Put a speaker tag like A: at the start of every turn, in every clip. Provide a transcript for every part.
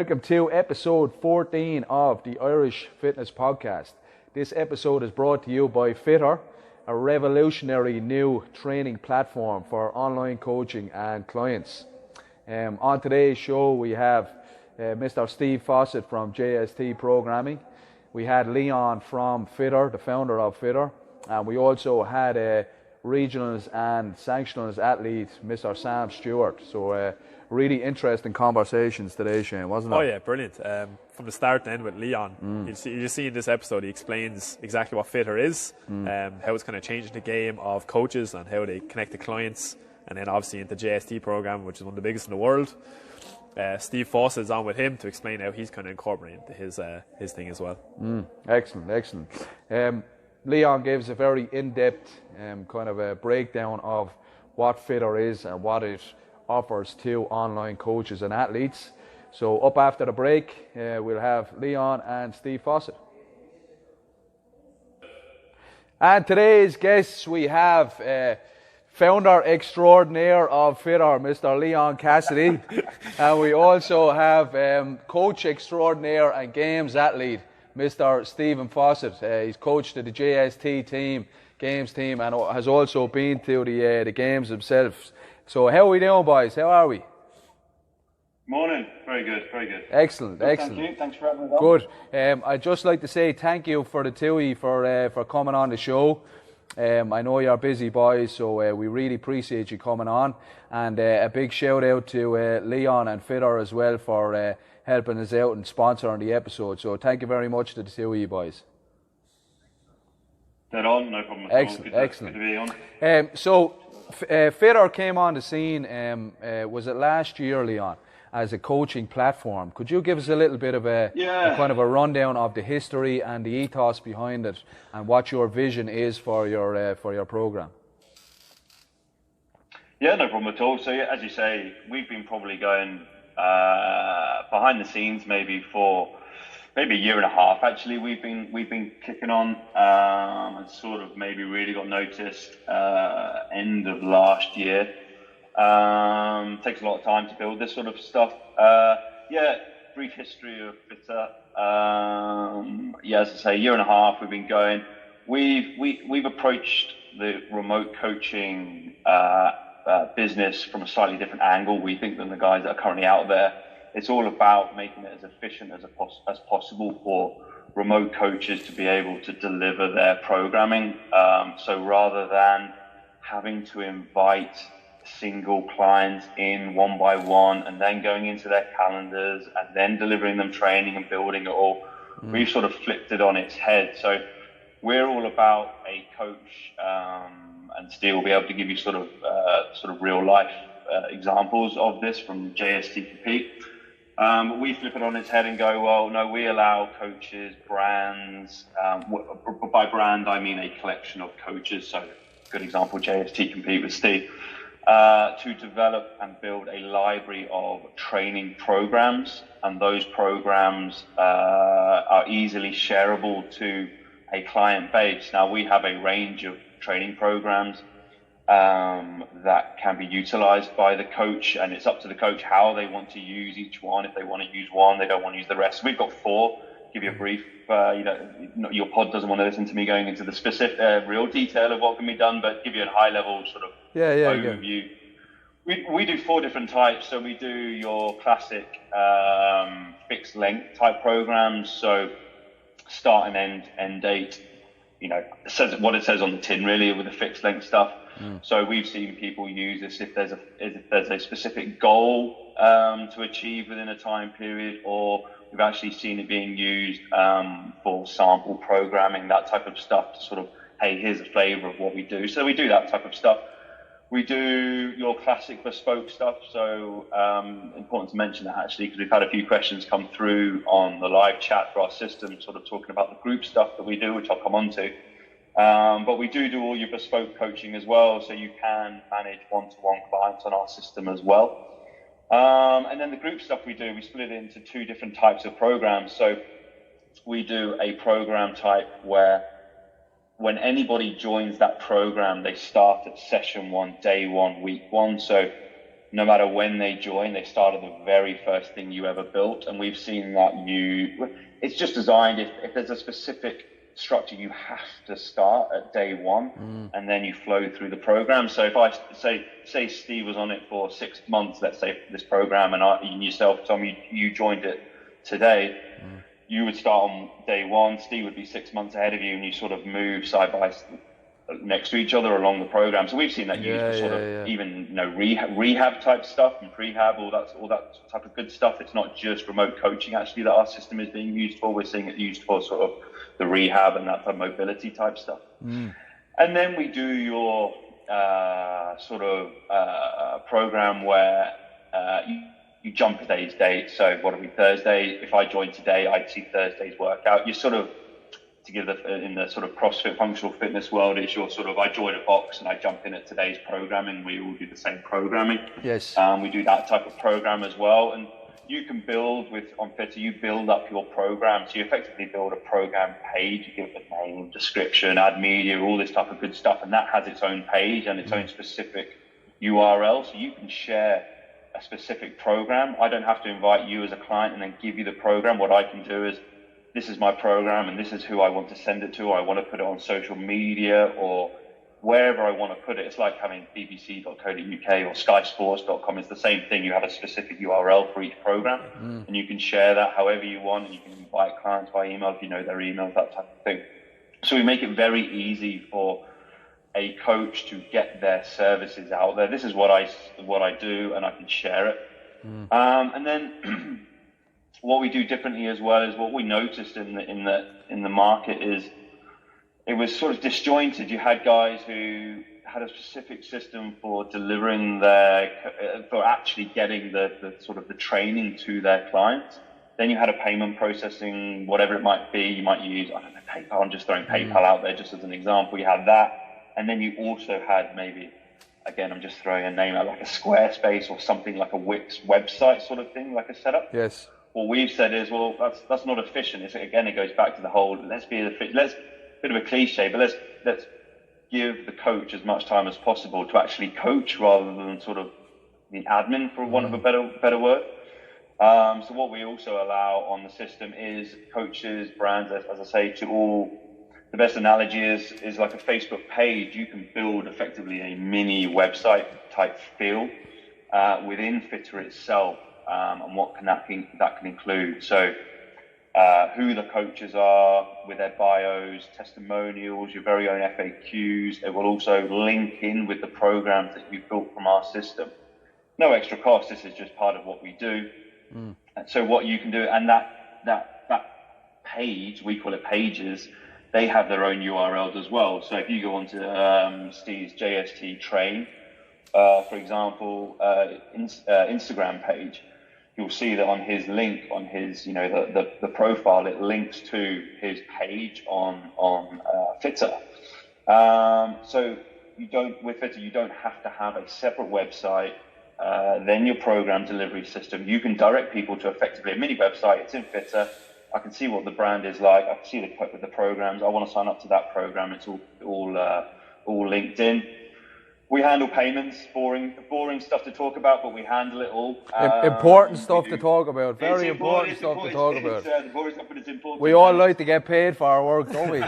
A: Welcome to episode 14 of the Irish Fitness Podcast. This episode is brought to you by FITR, a revolutionary new training platform for online coaching and clients. On today's show we have Mr. Steve Fawcett from JST Programming. We had Leon from FITR, the founder of FITR, and we also had Regionals and Sanctionals Athlete, Mr. Sam Stewart. So really interesting conversations today, Shane, wasn't it?
B: Oh yeah, brilliant. From the start to end with Leon, you see in this episode he explains exactly what FITR is, how it's kind of changing the game of coaches and how they connect to clients, and then obviously into JST program, which is one of the biggest in the world. Steve Fawcett is on with him to explain how he's kind of incorporating into his thing as well.
A: Excellent. Leon gave us a very in-depth kind of a breakdown of what FITR is and what it offers to online coaches and athletes. So up after the break, we'll have Leon and Steve Fawcett. And today's guests, we have founder extraordinaire of FITR, Mr. Leon Cassidy, and we also have coach extraordinaire and games athlete, Mr. Stephen Fawcett. He's coached the JST team, games team, and has also been to the games himself. So how are we doing, boys? How are we?
C: Morning. Very good.
A: Excellent.
C: Thank you. Thanks for having me on.
A: Good. I'd just like to say thank you for the two of you for coming on the show. I know you're busy, boys, so we really appreciate you coming on. And a big shout out to Leon and FITR as well for helping us out and sponsoring the episode. So thank you very much to the two of you, boys.
C: Dead on, no problem at all.
A: Excellent.
C: Good to be on.
A: So FITR came on the scene, was it last year, Leon, as a coaching platform? Could you give us a little bit of a kind of a rundown of the history and the ethos behind it, and what your vision is for your program?
C: Yeah, no problem at all. So as you say, we've been probably going behind the scenes maybe a year and a half. Actually, we've been kicking on and sort of maybe really got noticed end of last year. Takes a lot of time to build this sort of stuff. Brief history of FITR. As I say, a year and a half we've been going. We've approached the remote coaching business from a slightly different angle, we think, than the guys that are currently out there. It's all about making it as efficient as possible for remote coaches to be able to deliver their programming. So rather than having to invite single clients in one by one and then going into their calendars and then delivering them training and building it all, we've sort of flipped it on its head. So we're all about a coach, and Steve will be able to give you sort of real life examples of this from JST Compete. We flip it on its head and go, well, no, we allow coaches, brands, by brand I mean a collection of coaches, so good example, JST Compete with Steve, to develop and build a library of training programs, and those programs are easily shareable to a client base. Now, we have a range of training programs that can be utilized by the coach, and it's up to the coach how they want to use each one. If they want to use one, they don't want to use the rest. We've got 4. Give you a brief, your pod doesn't want to listen to me going into the specific real detail of what can be done, but give you a high level sort of overview. We do 4 different types. So we do your classic fixed length type programs, so start and end date, it says what it says on the tin really with the fixed length stuff. So we've seen people use this if there's a specific goal to achieve within a time period, or we've actually seen it being used for sample programming, that type of stuff, to sort of, hey, here's a flavor of what we do. So we do that type of stuff. We do your classic bespoke stuff. So important to mention that actually, because we've had a few questions come through on the live chat for our system, sort of talking about the group stuff that we do, which I'll come on to. But we do all your bespoke coaching as well, so you can manage one-to-one clients on our system as well. And then the group stuff we split it into 2 different types of programs. So we do a program type where when anybody joins that program, they start at session 1, day 1, week 1. So no matter when they join, they start at the very first thing you ever built. And we've seen that it's just designed, if there's a specific structure, you have to start at day one, and then you flow through the program. So if I say Steve was on it for 6 months, let's say this program, and yourself, Tom, you joined it today, you would start on day one. Steve would be 6 months ahead of you, and you sort of move side by side next to each other along the program. So we've seen that used for sort of even rehab type stuff and prehab, all that type of good stuff. It's not just remote coaching actually that our system is being used for. We're seeing it used for sort of the rehab and that mobility type stuff. And then we do your program where you jump a day's date. So what are we, Thursday? If I joined today, I'd see Thursday's workout. You sort of, to give in the sort of CrossFit functional fitness world, it's your sort of, I join a box and I jump in at today's programming. We all do the same programming.
A: Yes.
C: We do that type of program as well. And you can build on FITR, you build up your program. So you effectively build a program page, you give it a name, description, add media, all this type of good stuff. And that has its own page and its own specific URL. So you can share a specific program. I don't have to invite you as a client and then give you the program. What I can do is, this is my program and this is who I want to send it to, or I want to put it on social media or wherever I want to put it. It's like having bbc.co.uk or skysports.com. It's the same thing. You have a specific URL for each program and you can share that however you want. And you can invite clients by email if you know their emails, that type of thing. So we make it very easy for a coach to get their services out there. This is what I do, and I can share it. And then what we do differently as well is what we noticed in the market is it was sort of disjointed. You had guys who had a specific system for delivering for actually getting the sort of the training to their clients. Then you had a payment processing, whatever it might be. You might use, I don't know, PayPal. I'm just throwing PayPal out there just as an example. You had that. And then you also had maybe, again, I'm just throwing a name out, like a Squarespace or something like a Wix website sort of thing, like a setup.
A: Yes. What
C: we've said is, well, that's not efficient. It goes back to the whole, bit of a cliche, but let's give the coach as much time as possible to actually coach rather than sort of the admin, for want of a better word. So what we also allow on the system is coaches, brands, as I say, to all. The best analogy is like a Facebook page. You can build effectively a mini website type feel within FITR itself, and what that can include. So who the coaches are with their bios, testimonials, your very own FAQs. It will also link in with the programs that you've built from our system. No extra cost. This is just part of what we do. And so what you can do, and that page, we call it pages, they have their own URLs as well. So if you go onto Steve's JST Train, for example, Instagram page, you'll see that on his link, on his, the profile, it links to his page on FITR. So with FITR, you don't have to have a separate website, then your program delivery system. You can direct people to effectively a mini website. It's in FITR. I can see what the brand is like. I can see the programs. I want to sign up to that program. It's all linked in. We handle payments, boring stuff to talk about, but we handle it all.
A: Important stuff to talk about. Very important stuff to talk about.
C: The boring stuff, but it's important.
A: We all like to get paid for our work, don't we?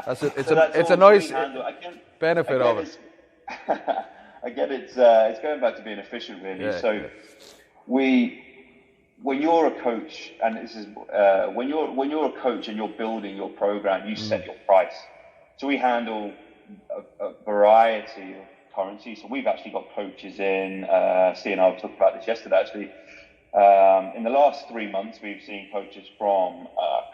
A: It's a nice benefit of it.
C: Again, it's going back to being efficient, really. Yeah, when you're a coach, and this is when you're a coach and you're building your program, you set your price. So we handle a variety of currencies. So we've actually got coaches in. Steve and I talked about this yesterday. Actually, in the last 3 months, we've seen coaches from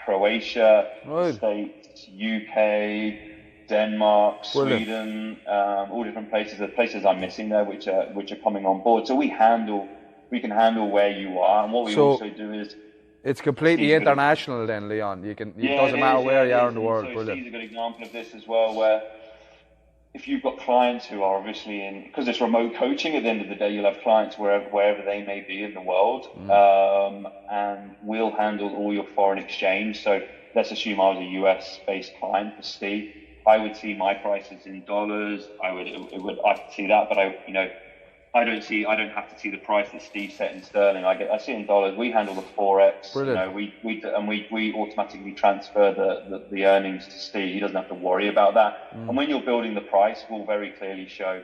C: Croatia, States, UK, Denmark, Sweden, all different places. The places I'm missing there, which are coming on board. So we can handle where you are, and what we also do is
A: it's completely international. Then, Leon, it doesn't matter where you are in the world.
C: So Steve's a good example of this as well, where if you've got clients who are obviously because it's remote coaching, at the end of the day, you'll have clients wherever they may be in the world, and we'll handle all your foreign exchange. So let's assume I was a US-based client for Steve. I would see my prices in dollars. I could see that, but I don't have to see the price that Steve set in sterling. I see it in dollars. We handle the forex.
A: Brilliant.
C: We automatically transfer the earnings to Steve. He doesn't have to worry about that. And when you're building the price, we'll very clearly show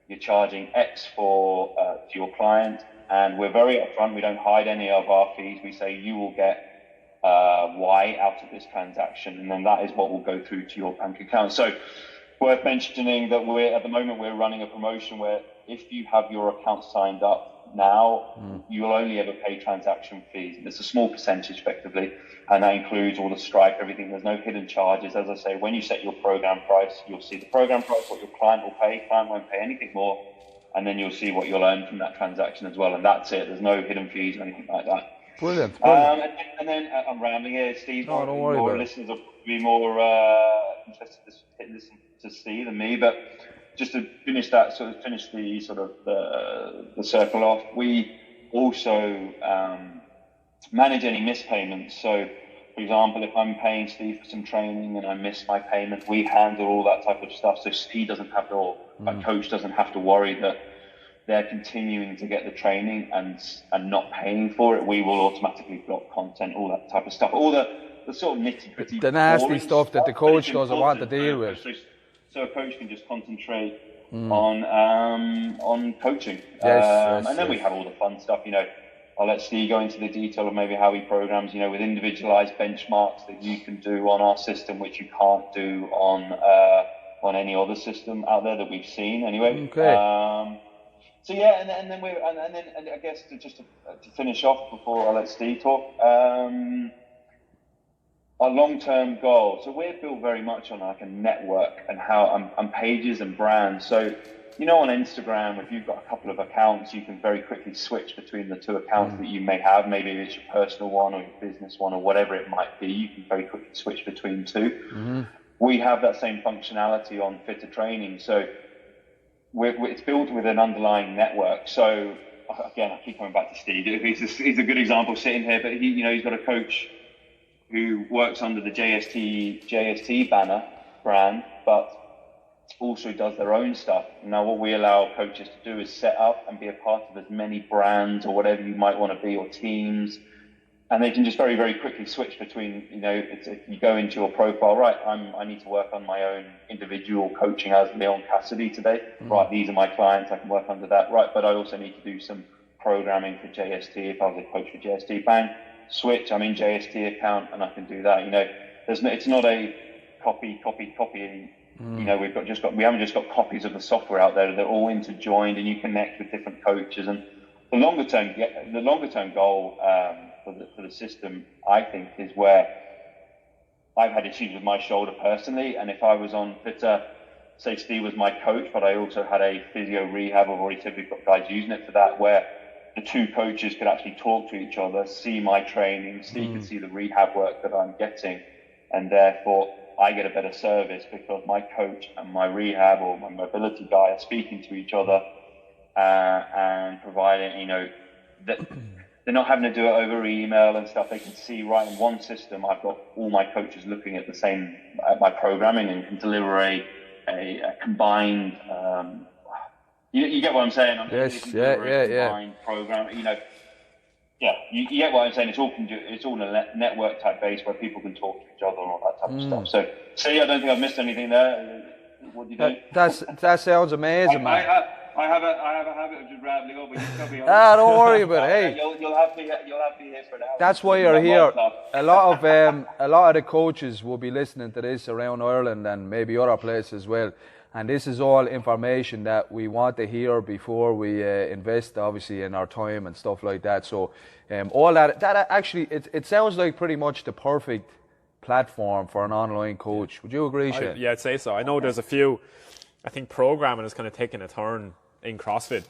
C: you're charging X for to your client, and we're very upfront. We don't hide any of our fees. We say you will get Y out of this transaction, and then that is what will go through to your bank account. So worth mentioning that at the moment we're running a promotion where if you have your account signed up now, you will only ever pay transaction fees. It's a small percentage effectively, and that includes all the Stripe, everything. There's no hidden charges. As I say, when you set your program price, you'll see the program price, what your client will pay. Client won't pay anything more, and then you'll see what you'll earn from that transaction as well, and that's it. There's no hidden fees or anything like that.
A: Brilliant.
C: And then I'm rambling here, Steve.
A: No, don't worry about it.
C: Listeners will be more interested to listen to Steve than me, but just to finish the circle off, we also manage any missed payments. So, for example, if I'm paying Steve for some training and I miss my payment, we handle all that type of stuff. So Steve doesn't have to, or a coach doesn't have to worry that they're continuing to get the training and not paying for it. We will automatically block content, all that type of stuff, all the sort of nitty-gritty,
A: the nasty stuff that the coach doesn't want to deal with.
C: So a coach can just concentrate on coaching.
A: Yes,
C: and then we have all the fun stuff. I'll let Steve go into the detail of maybe how he programs, with individualized benchmarks that you can do on our system, which you can't do on any other system out there that we've seen anyway.
A: Okay.
C: So yeah, and then I guess to finish off before I let Steve talk, our long-term goal. So we're built very much on like a network and how on pages and brands. So on Instagram, if you've got a couple of accounts, you can very quickly switch between the two accounts that you may have. Maybe it's your personal one or your business one or whatever it might be. You can very quickly switch between two. We have that same functionality on FITR training. So it's built with an underlying network. So again, I keep coming back to Steve. He's a good example sitting here, but he's got a coach who works under the JST brand, but also does their own stuff. Now, what we allow coaches to do is set up and be a part of as many brands or whatever you might want to be, or teams, and they can just very, very quickly switch between. If you go into your profile, right? I need to work on my own individual coaching as Leon Cassidy today. Right, these are my clients. I can work under that. Right, but I also need to do some programming for JST. If I was a coach for JST, bang, switch. I'm in JST account and I can do that. It's not a copy. We haven't just got copies of the software out there. They're all interjoined, and you connect with different coaches. And the longer term goal for the system, I think, is where I've had issues with my shoulder personally, and if I was on FITR, say Steve was my coach, but I also had a physio rehab, I've already said we've got guys using it for that, where the two coaches could actually talk to each other, see my training, Steve could see the rehab work that I'm getting, and therefore I get a better service because my coach and my rehab or my mobility guy are speaking to each other and providing, that they're not having to do it over email and stuff. They can see right in one system. I've got all my coaches looking at the same, at my programming, and can deliver a combined, you get what I'm saying?
A: Yes,
C: combined program, Yeah, you get what I'm saying. It's all a network type base where people can talk to each other and all that type of stuff. So, see, I don't think I've missed anything there. What do you think?
A: That sounds amazing, man.
C: I have a habit of just rambling on, but you tell me.
A: Don't worry about it. Hey,
C: you'll have to hear for an hour.
A: That's why you're here. A lot of the coaches will be listening to this around Ireland and maybe other places as well. And this is all information that we want to hear before we invest, obviously, in our time and stuff like that. So, all that actually, it sounds like pretty much the perfect platform for an online coach. Would you agree, Shane?
B: Yeah, I'd say so. I know there's a few. I think programming has kind of taken a turn in CrossFit,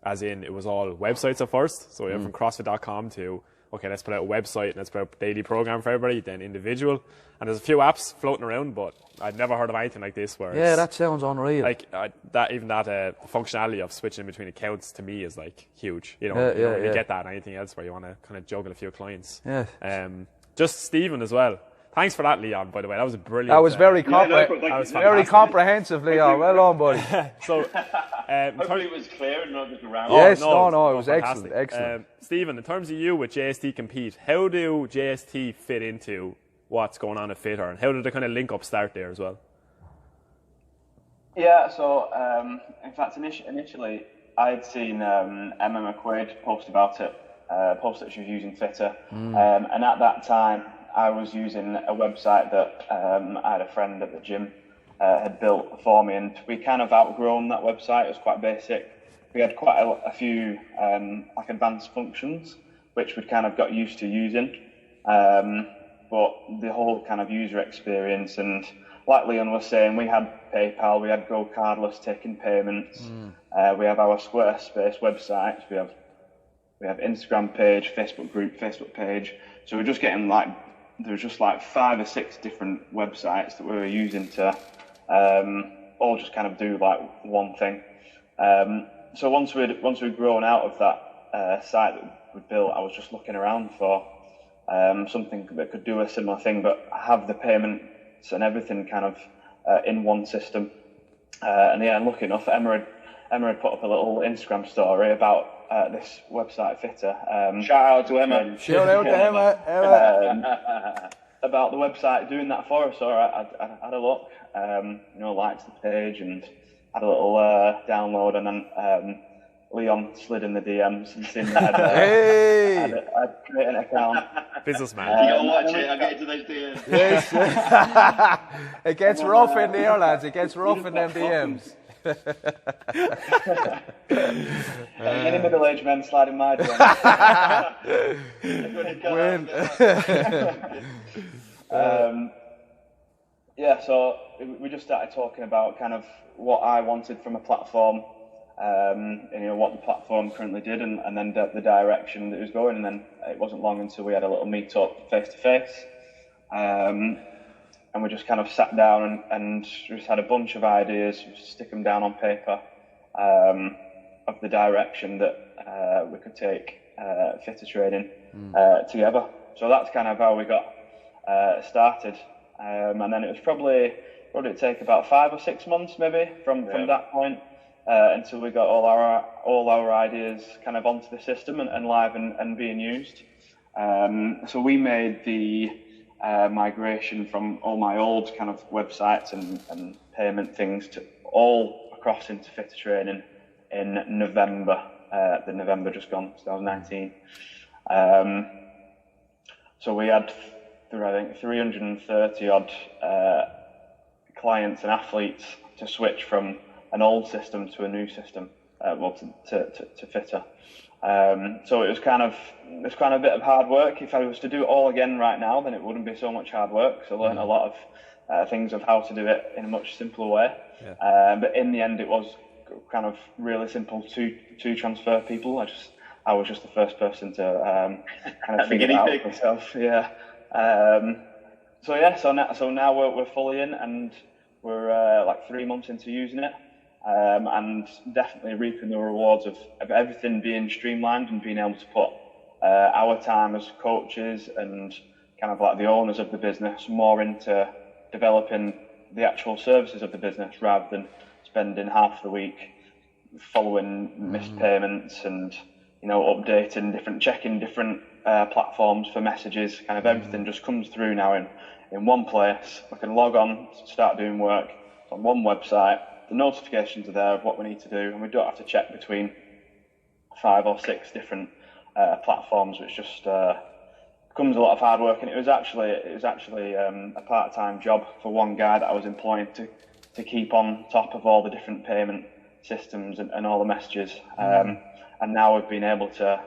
B: as in it was all websites at first. So we went from CrossFit.com to, okay, let's put out a website and let's put out a daily program for everybody, then individual. And there's a few apps floating around, but I'd never heard of anything like this. Where
A: that sounds unreal.
B: Like that functionality of switching between accounts to me is like huge. You don't really get that in anything else where you want to kind of juggle a few clients.
A: Yeah.
B: Just Stephen as well. Thanks for that, Leon, by the way. That was a brilliant...
A: That was very,
B: very
A: comprehensive, Leon. Well on, buddy.
C: So, hopefully it was clear and not just around.
A: Yes, it was excellent.
B: Stephen, in terms of you with JST Compete, how do JST fit into what's going on at FITR, and how did the kind of link up start there as well?
D: Yeah, so in fact, initially I'd seen Emma McQuaid post about it, post that she was using FITR, and at that time I was using a website that I had a friend at the gym had built for me, and we kind of outgrown that website. It was quite basic. We had quite a few like advanced functions, which we'd kind of got used to using, but the whole kind of user experience, and like Leon was saying, we had PayPal, we had Go Cardless taking payments, we have our Squarespace websites, we have Instagram page, Facebook group, Facebook page. So we're just getting there was just 5 or 6 different websites that we were using to all just kind of do one thing. So once we'd grown out of that site that we built, I was just looking around for something that could do a similar thing, but have the payments and everything kind of in one system. And lucky enough, Emma had put up a little Instagram story about this website FITR.
C: Shout out to Emma.
A: Shout out to Emma.
D: About the website doing that for us. So I had a look, liked the page and had a little download, and then Leon slid in the DMs and seen that I'd create an account.
B: Businessman.
C: You gotta watch it, I'll get into those DMs.
A: Yes. It gets rough in there, lads. It gets rough in them DMs.
D: Any middle-aged men slide in my DMs. So we just started talking about kind of what I wanted from a platform, and what the platform currently did, and then the direction that it was going. And then it wasn't long until we had a little meet-up face-to-face, and we just kind of sat down and just had a bunch of ideas, stick them down on paper, of the direction that we could take FITR training together. So that's kind of how we got started. And then it was probably take about 5 or 6 months maybe from that point until we got all our ideas kind of onto the system and live and being used. So we made the migration from all my old kind of websites and payment things to all across into FITR training in November, the November just gone, 2019. So we had, I think, 330 odd clients and athletes to switch from an old system to a new system, to FITR. So it was kind of a bit of hard work. If I was to do it all again right now, then it wouldn't be so much hard work. So I learned a lot of things of how to do it in a much simpler way. Yeah. But in the end, it was kind of really simple to transfer people. I was just the first person to kind of figure it out myself. Yeah. So now we're fully in, and we're 3 months into using it. And definitely reaping the rewards of everything being streamlined and being able to put our time as coaches and kind of like the owners of the business more into developing the actual services of the business, rather than spending half the week following missed payments and checking different platforms for messages. Kind of everything just comes through now in one place. We can log on, start doing work on one website. The notifications are there of what we need to do, and we don't have to check between 5 or 6 different platforms, which just becomes a lot of hard work. And it was actually a part-time job for one guy that I was employing to keep on top of all the different payment systems and all the messages. And now we've been able to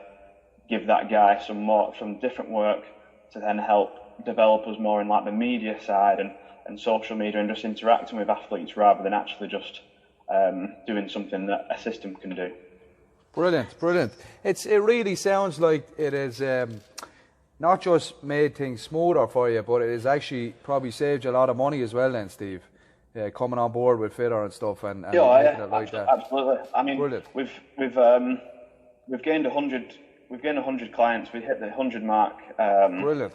D: give that guy some different work to then help develop us more in like the media side and social media, and just interacting with athletes rather than actually just doing something that a system can do.
A: Brilliant. It really sounds like it is not just made things smoother for you, but it has actually probably saved you a lot of money as well then, Steve, coming on board with FITR and stuff and making it like that.
D: Absolutely. I mean, brilliant. We've gained 100 clients. We hit the 100 mark.
A: Brilliant.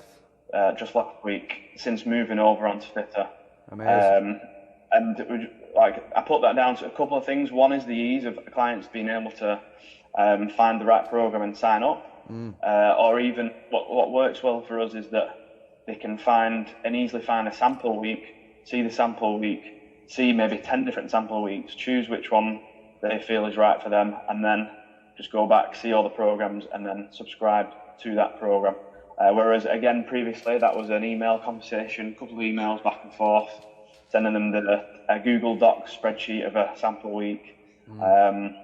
D: just last week since moving over onto FITR.
A: Amazing.
D: And it was, like, I put that down to a couple of things. One is the ease of clients being able to find the right program and sign up. Or even what works well for us is that they can easily find a sample week, see the sample week, see maybe 10 different sample weeks, choose which one they feel is right for them, and then just go back, see all the programs, and then subscribe to that program. Whereas, again, previously that was an email conversation, a couple of emails back and forth, sending them a Google Docs spreadsheet of a sample week, and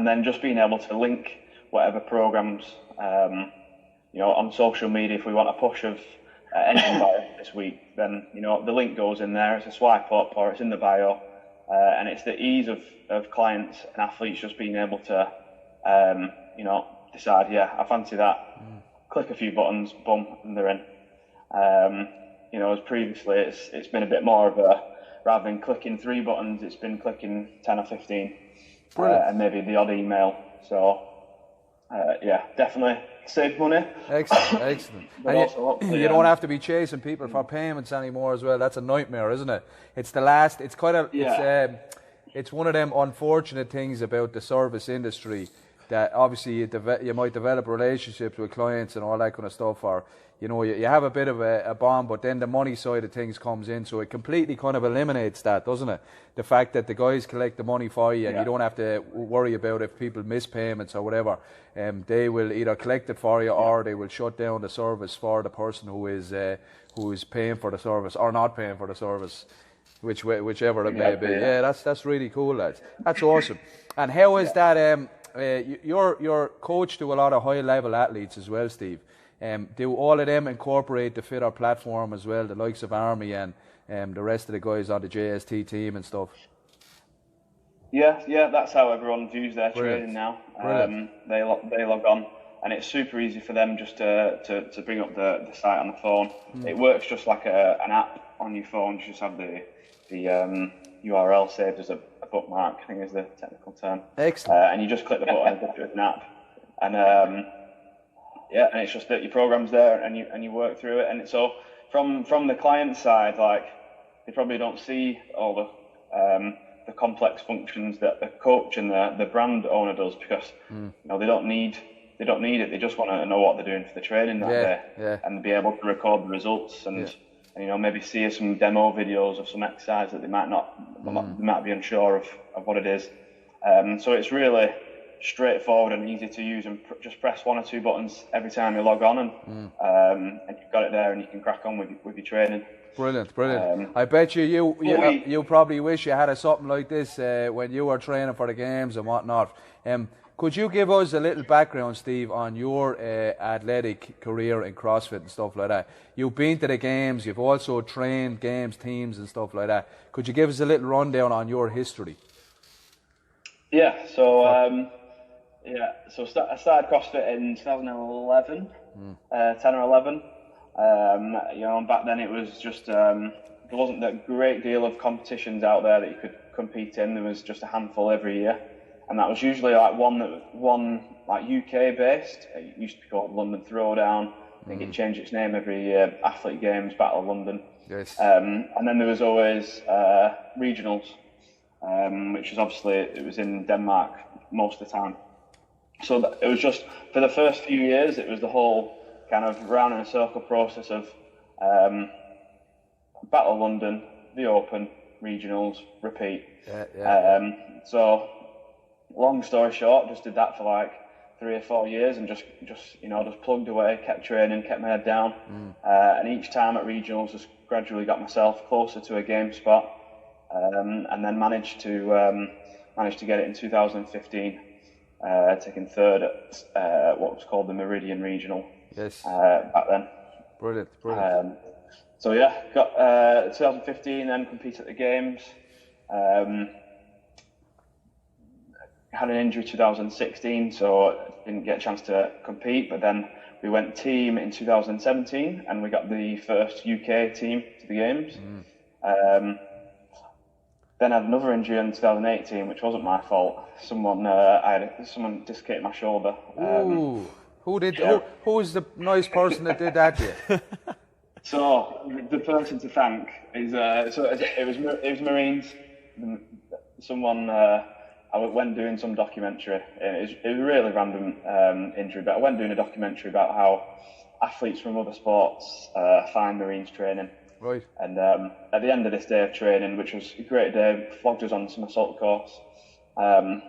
D: then just being able to link whatever programs, on social media. If we want a push of engine bio this week, then the link goes in there. It's a swipe up, or it's in the bio, and it's the ease of clients and athletes just being able to, decide, I fancy that. Click a few buttons, boom, and they're in. As previously, it's been a bit more of rather than clicking 3 buttons, it's been clicking 10 or 15, and maybe the odd email. So, definitely save money.
A: Excellent. And you don't have to be chasing people for payments anymore as well. That's a nightmare, isn't it? It's it's one of them unfortunate things about the service industry, that obviously you might develop relationships with clients and all that kind of stuff, or you have a bit of a bond, but then the money side of things comes in, so it completely kind of eliminates that, doesn't it? The fact that the guys collect the money for you, and you don't have to worry about if people miss payments or whatever. They will either collect it for you, or they will shut down the service for the person who is paying for the service or not paying for the service, whichever it may be. Yeah, that's really cool, lads. That's awesome. And how is that? You're coach to a lot of high level athletes as well, Steve. Do all of them incorporate the FITR platform as well, the likes of Army and the rest of the guys on the JST team and stuff?
D: Yeah, that's how everyone views their training now. They log on, and it's super easy for them just to bring up the site on the phone. It works just like an app on your phone. You just have the URL saved as a bookmark, I think is the technical term.
A: Excellent.
D: And you just click the button and go through an app, and and it's just that your program's there, and you work through it. And so from the client side, like, they probably don't see all the complex functions that the coach and the brand owner does, because they don't need it. They just want to know what they're doing for the training that day, and be able to record the results and maybe see some demo videos of some exercise that they might be unsure of what it is. So it's really straightforward and easy to use, and just press 1 or 2 buttons every time you log on, and you've got it there, and you can crack on with your training.
A: Brilliant. I bet you probably wish you had something like this when you were training for the games and whatnot. Could you give us a little background, Steve, on your athletic career in CrossFit and stuff like that? You've been to the games, you've also trained games teams and stuff like that. Could you give us a little rundown on your history?
D: Yeah, so I started CrossFit in 2011, 10 or 11. And back then it was just there wasn't a great deal of competitions out there that you could compete in. There was just a handful every year, and that was usually like one like UK based. It used to be called London Throwdown. I think it changed its name every year. Athlete Games, Battle of London.
A: Yes.
D: And then there was always Regionals, which is obviously it was in Denmark most of the time. So it was just for the first few years, it was the whole kind of round in a circle process of Battle of London, the Open, Regionals, repeat. So long story short, just did that for like 3 or 4 years, and just plugged away, kept training, kept my head down, and each time at Regionals just gradually got myself closer to a game spot, and then managed to get it in 2015, taking third at what was called the Meridian Regional.
A: Yes.
D: Back then.
A: Brilliant.
D: Got 2015, then competed at the games. Had an injury 2016, so didn't get a chance to compete. But then we went team in 2017, and we got the first UK team to the games. Then I had another injury in 2018, which wasn't my fault. Someone dislocated my shoulder.
A: Who was the nice person that did that to you?
D: So the person to thank is it was Marines. Someone I went doing some documentary. It was a really random injury, but I went doing a documentary about how athletes from other sports find Marines training.
A: Right.
D: And at the end of this day of training, which was a great day, flogged us on some assault course. I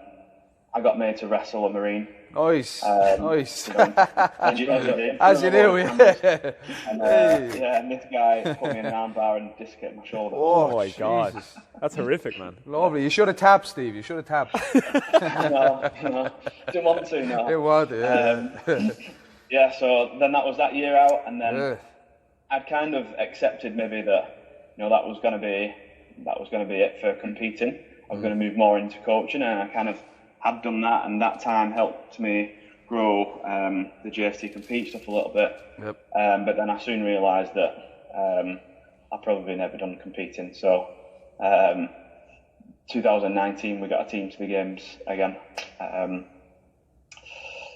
D: got made to wrestle a Marine.
A: Nice.
D: Nice. As you do.
A: As you do, yeah.
D: And, and this guy put me in an armbar and dislocated my shoulder.
B: Oh my God. That's horrific, man.
A: Lovely. You should have tapped, Steve. You should have tapped.
D: no. Didn't want to, no.
A: It was, yeah.
D: Yeah, so then that was that year out, and then I'd kind of accepted maybe that, that was going to be it for competing. I was going to move more into coaching, and I kind of had done that, and that time helped me grow the JST Compete stuff a little bit.
A: Yep.
D: But then I soon realised that I'd probably never done competing. So 2019 we got a team to the games again.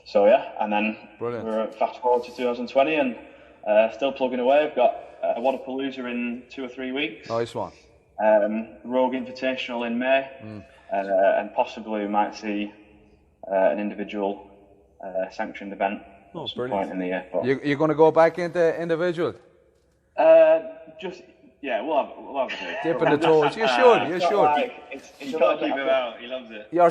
D: So yeah, and then we're fast forward to 2020 and still plugging away. I've got a Wadapalooza in 2 or 3 weeks.
A: Nice one.
D: Rogue Invitational in May. And possibly we might see an individual sanctioned event at some point in the year. But
A: you're going to go back into individual?
D: We'll have a
A: dipping the toes. You should.
C: You can't keep him out. He loves it.
A: You're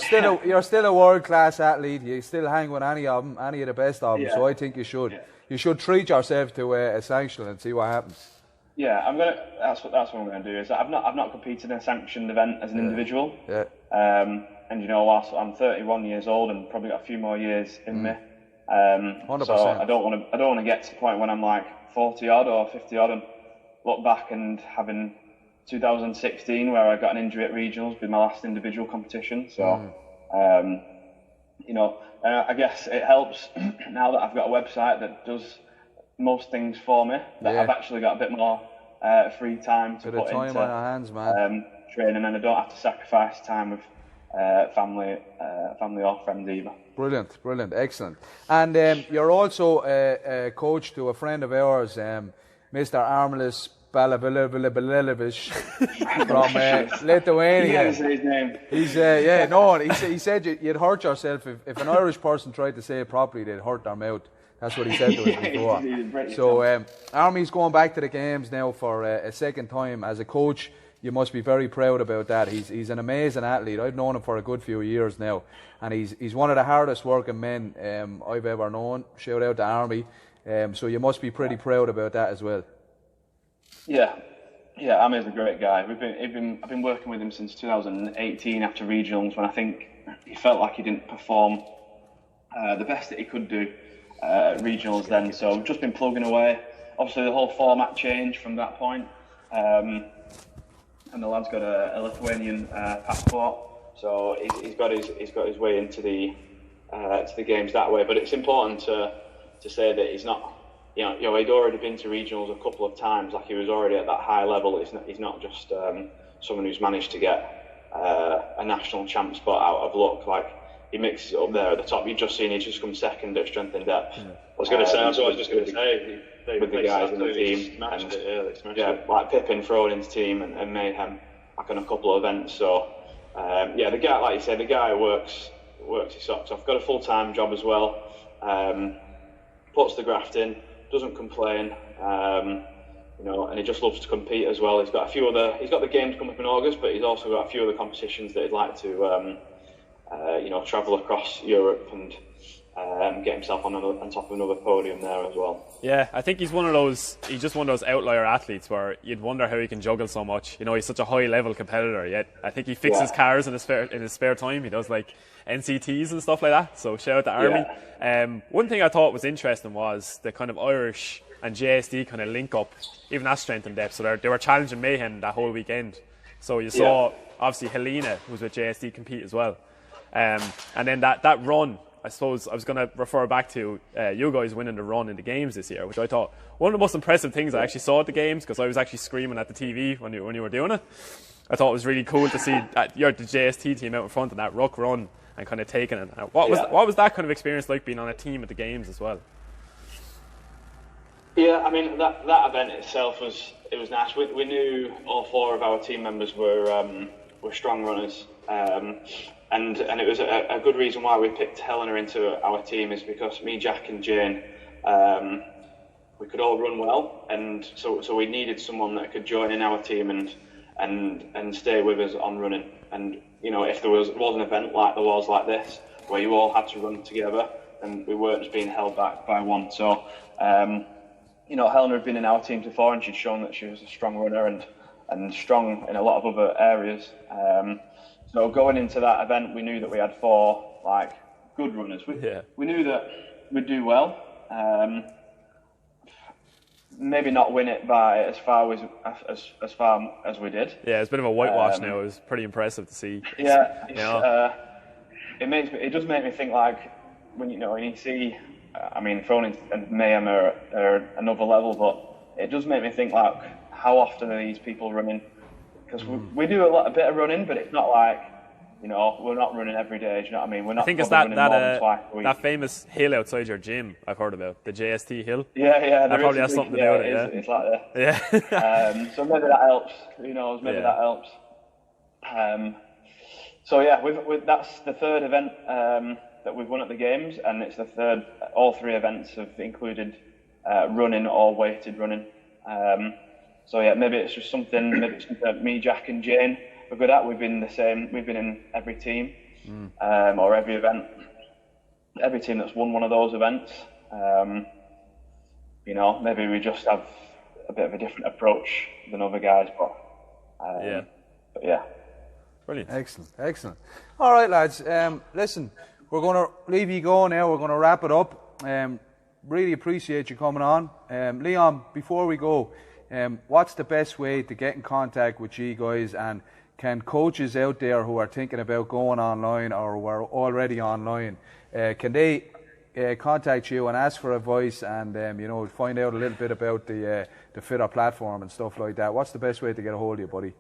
A: still a world-class athlete. You still hang with any of them, any of the best of them.
D: Yeah.
A: So I think you should. Yeah. You should treat yourself to a sanctional and see what happens.
D: Yeah, that's what I'm gonna do. Is I've not competed in a sanctioned event as an individual.
A: Yeah.
D: And whilst I'm 31 years old and probably got a few more years in me,
A: 100%.
D: So I don't want to get to the point when I'm like 40 odd or 50 odd and look back and having 2016 where I got an injury at Regionals, be my last individual competition. So I guess it helps now that I've got a website that does most things for me, that I've actually got a bit more free time to put
A: time
D: into
A: on your hands, man.
D: Training, and I don't have to sacrifice time with family or friends either.
A: Brilliant, excellent. And you're also a coach to a friend of ours, Mr. Armilis Balabilabilabilabish from Lithuania.
D: He say his name.
A: He said you'd hurt yourself if an Irish person tried to say it properly, they'd hurt their mouth. That's what he said to us before. So Army's going back to the games now for a second time as a coach. You must be very proud about that. He's an amazing athlete. I've known him for a good few years now, and he's one of the hardest working men I've ever known. Shout out to Army. So you must be pretty proud about that as well.
D: Yeah, Army's a great guy. I've been working with him since 2018 after Regionals, when I think he felt like he didn't perform the best that he could do at Regionals then. So we've just been plugging away. Obviously the whole format changed from that point. And the lad's got a Lithuanian passport, so he's got his way into the games that way. But it's important to say that he's not, he'd already been to Regionals a couple of times. Like, he was already at that high level. He's not just someone who's managed to get a national champ spot out of luck. Like, he mixes it up there at the top. You've just seen he's just come second at strength and depth.
C: I was going to say, that's what I was just going to say.
D: With the guys in the team, like Pippin thrown into team and Mayhem, like on a couple of events. So the guy, like you say, the guy works his socks off. Got a full-time job as well. Puts the graft in, doesn't complain, and he just loves to compete as well. He's got the games coming up in August, but he's also got a few other competitions that he'd like to travel across Europe and get himself on top of another podium there as well.
B: Yeah, I think he's just one of those outlier athletes where you'd wonder how he can juggle so much. He's such a high level competitor, yet I think he fixes cars in his spare time. He does like NCTs and stuff like that. So shout out to Army. One thing I thought was interesting was the kind of Irish and JSD kind of link up, even at strength and depth. So they were challenging Mayhem that whole weekend. So you saw obviously Helena, who was with JSD Compete as well. And then that run, I suppose I was going to refer back to you guys winning the run in the games this year, which I thought one of the most impressive things I actually saw at the games, because I was actually screaming at the TV when you were doing it. I thought it was really cool to see the JST team out in front of that ruck run and kind of taking it. What was that kind of experience like, being on a team at the games as well?
D: Yeah, I mean that event itself was nice. We knew all 4 of our team members were strong runners, and it was a good reason why we picked Helena into our team, is because me, Jack, and Jane, we could all run well, and so we needed someone that could join in our team and stay with us on running. And if there was an event like there was like this, where you all had to run together, and we weren't just being held back by one. So Helena had been in our team before, and she'd shown that she was a strong runner and strong in a lot of other areas. So going into that event, we knew that we had 4 good runners. We knew that we'd do well. Maybe not win it by as far as we did.
B: Yeah, it's a bit of a whitewash now. It was pretty impressive to see.
D: Yeah, it does make me think, when you see, throwing and mayhem are another level, but it does make me think, how often are these people running? Because we do a bit of running, but it's not we're not running every day. Do you know what I mean? We're not.
B: I think it's that famous hill outside your gym I've heard about, the JST hill.
D: Yeah.
B: That probably has something to do with it. Yeah,
D: it's like that.
B: Yeah.
D: So maybe that helps. Who knows? Maybe that helps. So yeah, that's the 3rd event that we've won at the games, and it's the 3rd. All 3 events have included running or weighted running. So yeah, maybe it's just something. Maybe it's something that me, Jack, and Jane we're good at. We've been the same. We've been in every team or every event. Every team that's won one of those events. Maybe we just have a bit of a different approach than other guys. But yeah.
B: Brilliant.
A: Excellent. All right, lads. Listen, we're going to leave you go now. We're going to wrap it up. Really appreciate you coming on. Leon, before we go, what's the best way to get in contact with you guys, and can coaches out there who are thinking about going online or who are already online, can they contact you and ask for advice and find out a little bit about the FITR platform and stuff like that? What's the best way to get a hold of you, buddy?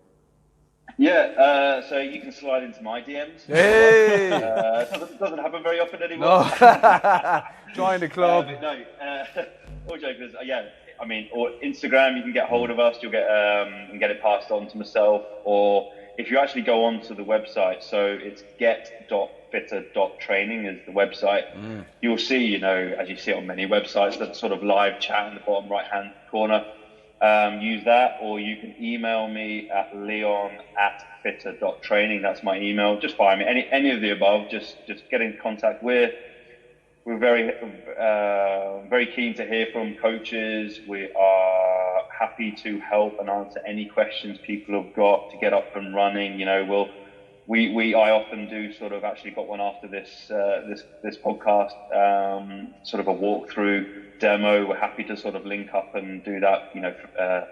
C: Yeah, so you can slide into my DMs.
A: Hey!
C: Doesn't happen very often anymore.
A: No. Join the club.
C: All jokers, or Instagram, you can get hold of us. You'll get it passed on to myself, or if you actually go onto the website, so it's get.fitter.training is the website. You'll see, as you see on many websites, that sort of live chat in the bottom right-hand corner. Use that, or you can email me at leon@fitter.training. That's my email. Just find me. Any of the above. Just get in contact. We're very very keen to hear from coaches. We are happy to help and answer any questions people have got to get up and running. I often do sort of actually got one after this podcast, sort of a walkthrough demo. We're happy to sort of link up and do that. I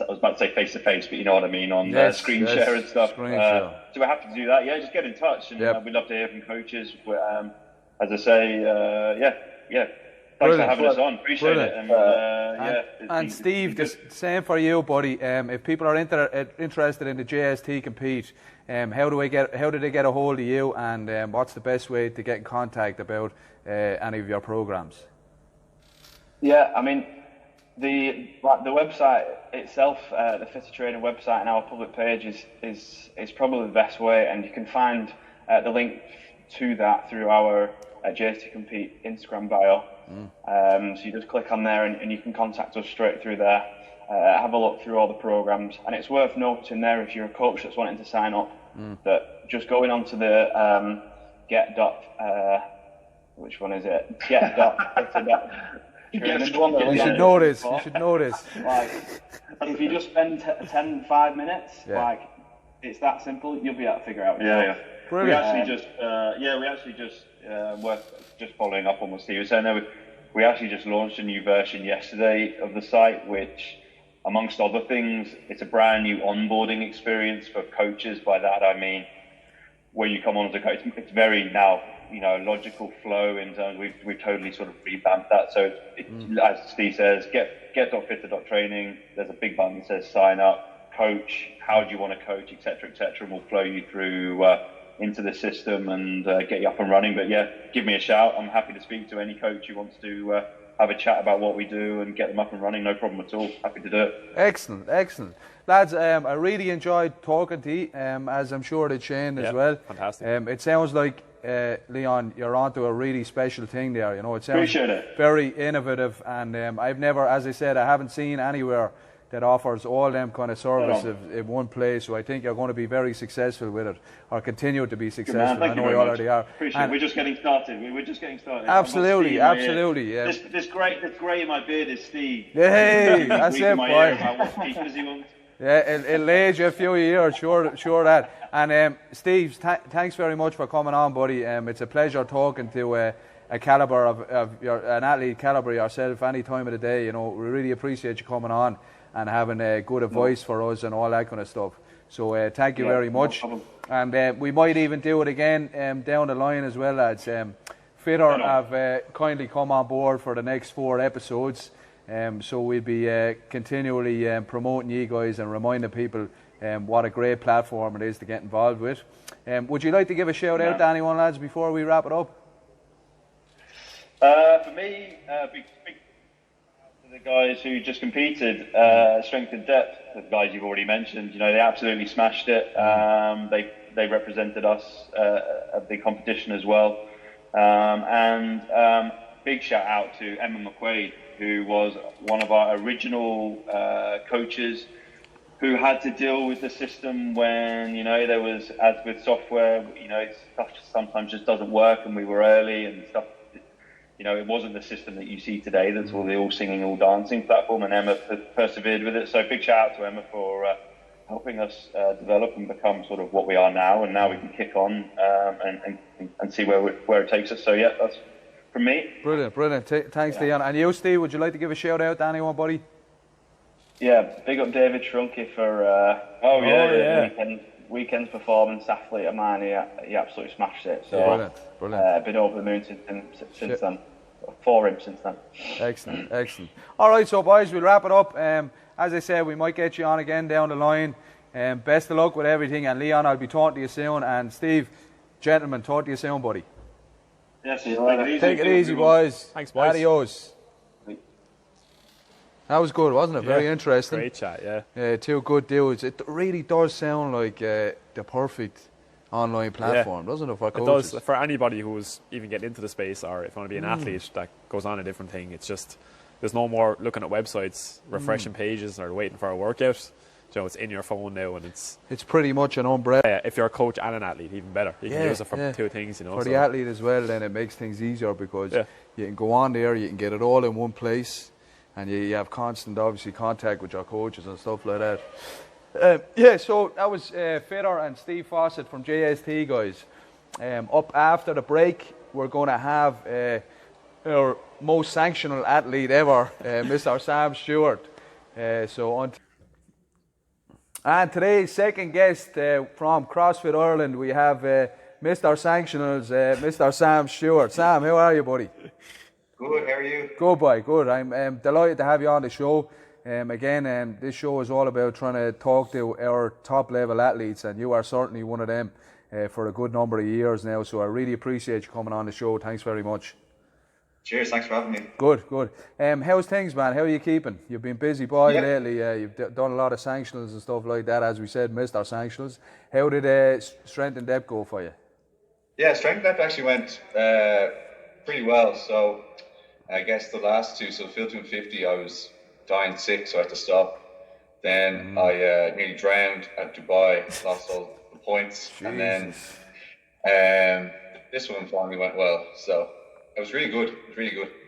C: was about to say face to face, but you know what I mean, on screen share and stuff. So we're happy to do that. Yeah, just get in touch, and we'd love to hear from coaches. As I say, thanks for having us on. Appreciate it.
A: And Steve, the same for you, buddy. If people are interested in the JST Compete, how do they get a hold of you, and what's the best way to get in contact about any of your programs?
D: Yeah, the website itself, the FITR Training website and our public page is probably the best way, and you can find the link to that through our JST Compete Instagram bio. So you just click on there and you can contact us straight through there. Have a look through all the programs, and it's worth noting there, if you're a coach that's wanting to sign up, that just going on to the which one is it?
A: You should know this.
D: If you just spend 5 minutes, it's that simple. You'll be able to figure out.
C: Yeah.
A: Brilliant.
C: We actually just following up on what Steve was saying. We actually just launched a new version yesterday of the site, which, amongst other things, it's a brand new onboarding experience for coaches. By that I mean, when you come on as a coach, it's very now, logical flow in terms. We've totally sort of revamped that. So as Steve says, get.fitter.training. There's a big button that says sign up, coach. How do you want to coach, etc., and we'll flow you through into the system and get you up and running. But yeah, give me a shout. I'm happy to speak to any coach who wants to have a chat about what we do and get them up and running. No problem at all. Happy to do it.
A: Excellent. Lads, I really enjoyed talking to you, as I'm sure that Shane as well.
B: Fantastic.
A: It sounds like, Leon, you're onto a really special thing there. You know, it sounds
C: Appreciate it.
A: very innovative, and I've never, as I said, I haven't seen anywhere that offers all them kind of services in one place. So I think you're going to be very successful with it, or continue to be successful.
C: I know you already are.
A: Appreciate it.
C: We're just getting started. We're just getting started.
A: Absolutely. Yeah.
C: This grey in my beard is Steve.
A: Hey, that's it, boy.
C: Because he wants.
A: Yeah, it'll age you a few years, sure that. And Steve, thanks very much for coming on, buddy. It's a pleasure talking to a caliber of an athlete caliber yourself any time of the day. You know, we really appreciate you coming on and having good advice for us and all that kind of stuff. So thank you very much. No, and we might even do it again down the line as well, lads. FITR have kindly come on board for the next 4 episodes. So we'll be continually promoting you guys and reminding people what a great platform it is to get involved with. Would you like to give a shout out to anyone, lads, before we wrap it up?
C: For me, big to the guys who just competed, strength and depth, the guys you've already mentioned, you know, they absolutely smashed it. They represented us at the competition as well. And big shout out to Emma McQuaid, who was one of our original coaches, who had to deal with the system when, you know, there was, as with software, you know, stuff sometimes just doesn't work, and we were early and stuff. You know, it wasn't the system that you see today. That's all the all singing, all dancing platform, and Emma persevered with it. So big shout out to Emma for helping us develop and become sort of what we are now. And now we can kick on and see where it takes us. So yeah, that's from me.
A: Brilliant. Thanks, Leon. And you, Steve, would you like to give a shout out to anyone, buddy?
D: Yeah, big up David Shrunky for weekend's performance, athlete of mine. He absolutely smashed it. So
A: brilliant.
D: Been over the moon since then. For him since then.
A: Excellent. All right, so boys, we'll wrap it up. As I said, we might get you on again down the line. Best of luck with everything. And Leon, I'll be talking to you soon. And Steve, gentlemen, talk to you soon, buddy.
C: Yes,
A: take it easy, boys.
B: Thanks, boys.
A: Adios. That was good, wasn't it? Very interesting.
B: Great chat,
A: yeah. 2 good dudes. It really does sound like the perfect online platform, doesn't it, for coaches?
B: It does. For anybody who's even getting into the space, or if you want to be an athlete that goes on a different thing, it's just, there's no more looking at websites, refreshing pages, or waiting for a workout. You know, it's in your phone now, and it's
A: pretty much an umbrella.
B: If you're a coach and an athlete, even better. You can use it for 2 things, you know.
A: For the athlete as well, then it makes things easier, because you can go on there, you can get it all in one place, and you have constant, obviously, contact with your coaches and stuff like that. So that was FITR and Steve Fawcett from JST, guys. Up after the break, we're going to have our most sanctional athlete ever, Mr. Sam Stewart. And today's second guest from CrossFit Ireland, we have Mr. Sanctionals, Mr. Sam Stewart. Sam, how are you, buddy?
E: Good, how are you?
A: Good, boy, good. I'm delighted to have you on the show. Again, this show is all about trying to talk to our top-level athletes, and you are certainly one of them for a good number of years now. So I really appreciate you coming on the show. Thanks very much.
E: Cheers, thanks for having me.
A: Good. How's things, man? How are you keeping? You've been busy boy lately. You've done a lot of sanctionals and stuff like that, as we said, Mr. Sanctionals. How did strength and depth go for you?
E: Yeah, strength and depth actually went pretty well. So I guess the last 2, so Field 250, I was dying sick, so I had to stop. Then I nearly drowned at Dubai, lost all the points. Jesus. And then this one finally went well. So it was really good.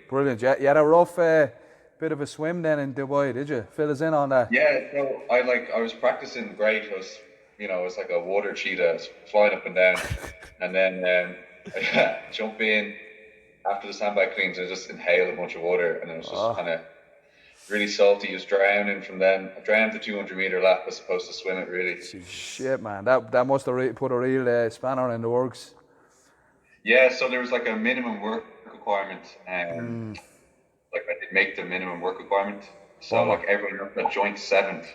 A: Brilliant. You had a rough bit of a swim then in Dubai, did you? Fill us in on that.
E: Yeah, so I was practicing great. I was like a water cheetah. I was flying up and down. And then I jump in after the sandbag cleans and just inhale a bunch of water, and it was just kind of really salty. He was drowning from then. I drowned the 200-meter lap. I was supposed to swim it, really.
A: Shit, man. That must have put a real spanner in the works.
E: Yeah, so there was like a minimum work requirement. Like I did make the minimum work requirement. So like everyone up at joint 7th,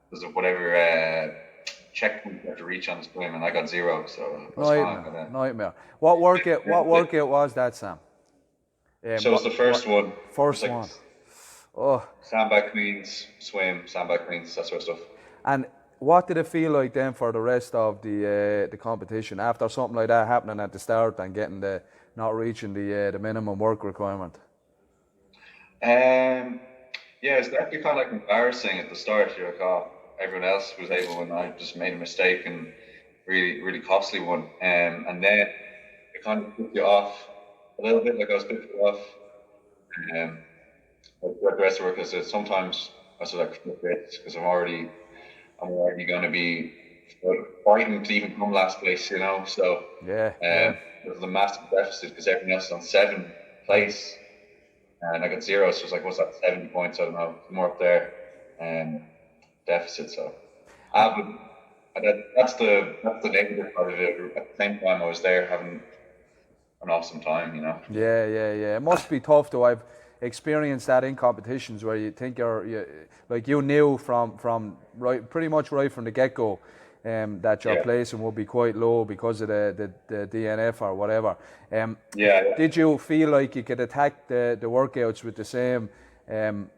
E: because of whatever checkpoint you have to reach on the swim, and I got 0, so that's fine.
A: Nightmare. What workout was that, Sam?
E: So it's the first one.
A: First
E: like
A: one. Oh.
E: Sandbag cleans, swim, sandbag cleans, that sort of stuff.
A: And what did it feel like then for the rest of the competition after something like that happening at the start and getting not reaching the minimum work requirement?
E: Yeah, it's definitely kind of like embarrassing at the start. You're like, oh, everyone else was able, and I just made a mistake, and really, really costly one. And then it kind of took you off a little bit, like I was put off. Like the rest of the work, I said sometimes I said like because I'm already going to be fighting to even come last place, you know. So it was a massive deficit because everyone else is on 7th place, and I got 0. So it's like, what's that? 70 points? I don't know, more up there, deficit. So that's the negative part of it. At the same time, I was there having an awesome time, you know.
A: Yeah. It must be tough though. I've experienced that in competitions where you think you knew from pretty much right from the get-go that your placing would be quite low because of the DNF or whatever. Did you feel like you could attack the workouts with the same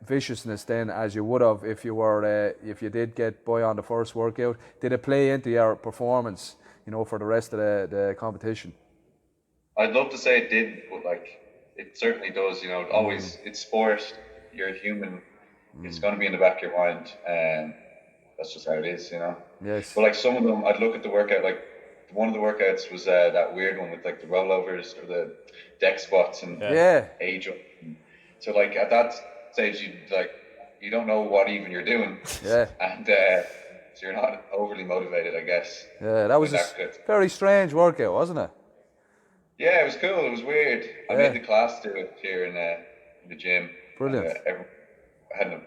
A: viciousness then as you would have if you did get by on the first workout? Did it play into your performance, you know, for the rest of the competition?
E: I'd love to say it did, but like it certainly does, you know. Always, it's sport, you're a human, it's going to be in the back of your mind, and that's just how it is, you know.
A: Yes.
E: But like some of them, I'd look at the workout, like one of the workouts was that weird one with like the rollovers or the deck squats and age up. So like at that stage, you don't know what even you're doing, and so you're not overly motivated, I guess.
A: Yeah, that was a very strange workout, wasn't it?
E: Yeah, it was cool. It was weird. I made the class do it here in the gym.
A: Brilliant.
E: I hadn't a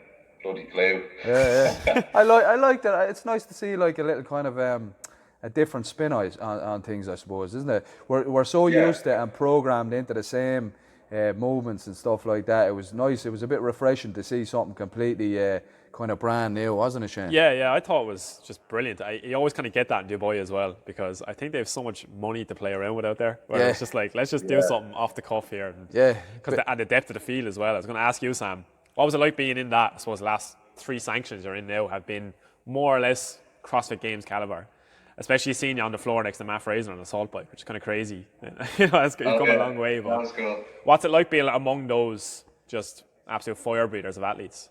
E: bloody clue.
A: Yeah. I like that. It's nice to see like a little kind of a different spin on things, I suppose, isn't it? We're so used to and programmed into the same movements and stuff like that. It was nice. It was a bit refreshing to see something completely kind of brand new, wasn't it, Shane?
B: Yeah, I thought it was just brilliant. You always kind of get that in Dubai as well, because I think they have so much money to play around with out there, where it's just like, let's just do something off the cuff here. Because and the depth of the field as well. I was going to ask you, Sam, what was it like being in that? I suppose the last 3 sanctions you're in now have been more or less CrossFit Games caliber, especially seeing you on the floor next to Matt Fraser on the assault bike, which is kind of crazy. You know, you've come a long way. But
E: that was cool.
B: What's it like being among those just absolute fire breathers of athletes?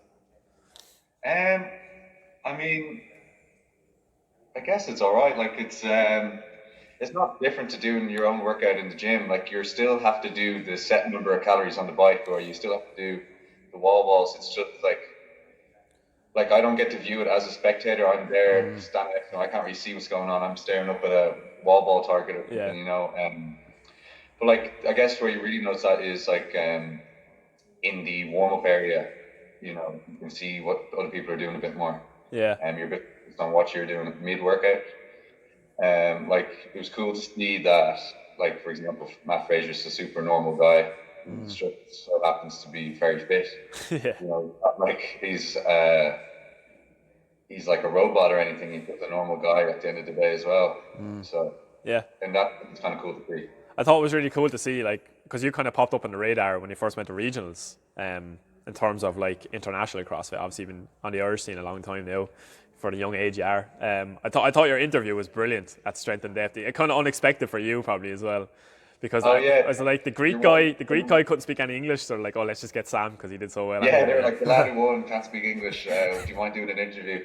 E: I mean, I guess it's all right. Like it's not different to doing your own workout in the gym. Like you still have to do the set number of calories on the bike, or you still have to do the wall balls. It's just like I don't get to view it as a spectator. I'm there standing next to them. I can't really see what's going on. I'm staring up at a wall ball target, you know. But like I guess where you really notice that is like in the warm up area. You know, you can see what other people are doing a bit more.
B: Yeah.
E: You're a bit focused on what you're doing mid workout. Like it was cool to see that. Like for example, Matt Fraser's a super normal guy. So happens to be very fit. You know, like he's like a robot or anything. He's just a normal guy at the end of the day as well. So and it's kind of cool to see.
B: I thought it was really cool to see, like, because you kind of popped up on the radar when you first went to regionals. In terms of like international CrossFit, obviously you've been on the Irish scene a long time now, for the young age you are. I thought your interview was brilliant at Strength and Depth. It kind of unexpected for you probably as well, because I was like the Greek guy couldn't speak any English, so like, oh, let's just get Sam because he did so well.
E: Yeah, they're like, the lad who won can't speak English. Do you mind doing an interview?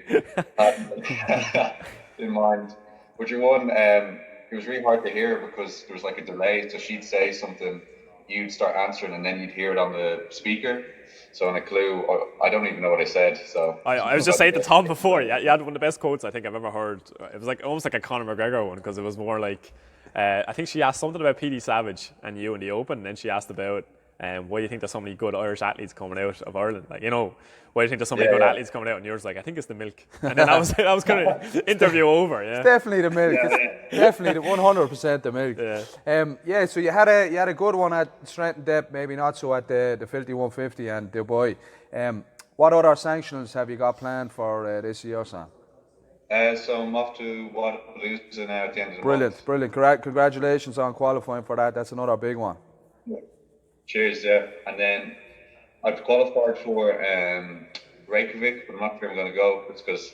E: In mind, but you won. It was really hard to hear because there was like a delay. So she'd say something, you'd start answering, and then you'd hear it on the speaker. So on a clue, I don't even know what I said. So
B: I was just saying to Tom before, you had one of the best quotes I think I've ever heard. It was like almost like a Conor McGregor one, because it was more like, I think she asked something about PD Savage and you in the Open, and then she asked about why do you think there's so many good Irish athletes coming out of Ireland? Like, you know, why do you think there's so many good athletes coming out? And yours like, I think it's the milk. And then that was kind of interview over. Yeah,
A: it's definitely the milk. It's definitely the 100% the milk. So you had a good one at Strength and Depth, maybe not so at the Filthy 150 and Dubai. What other sanctionals have you got planned for this year, Sam?
E: So I'm off to Waterloo now at the end of the
A: Brilliant,
E: month.
A: brilliant. Congratulations on qualifying for that. That's another big one.
E: Cheers, yeah. And then I've qualified for Reykjavik, but I'm not sure I'm going to go. It's because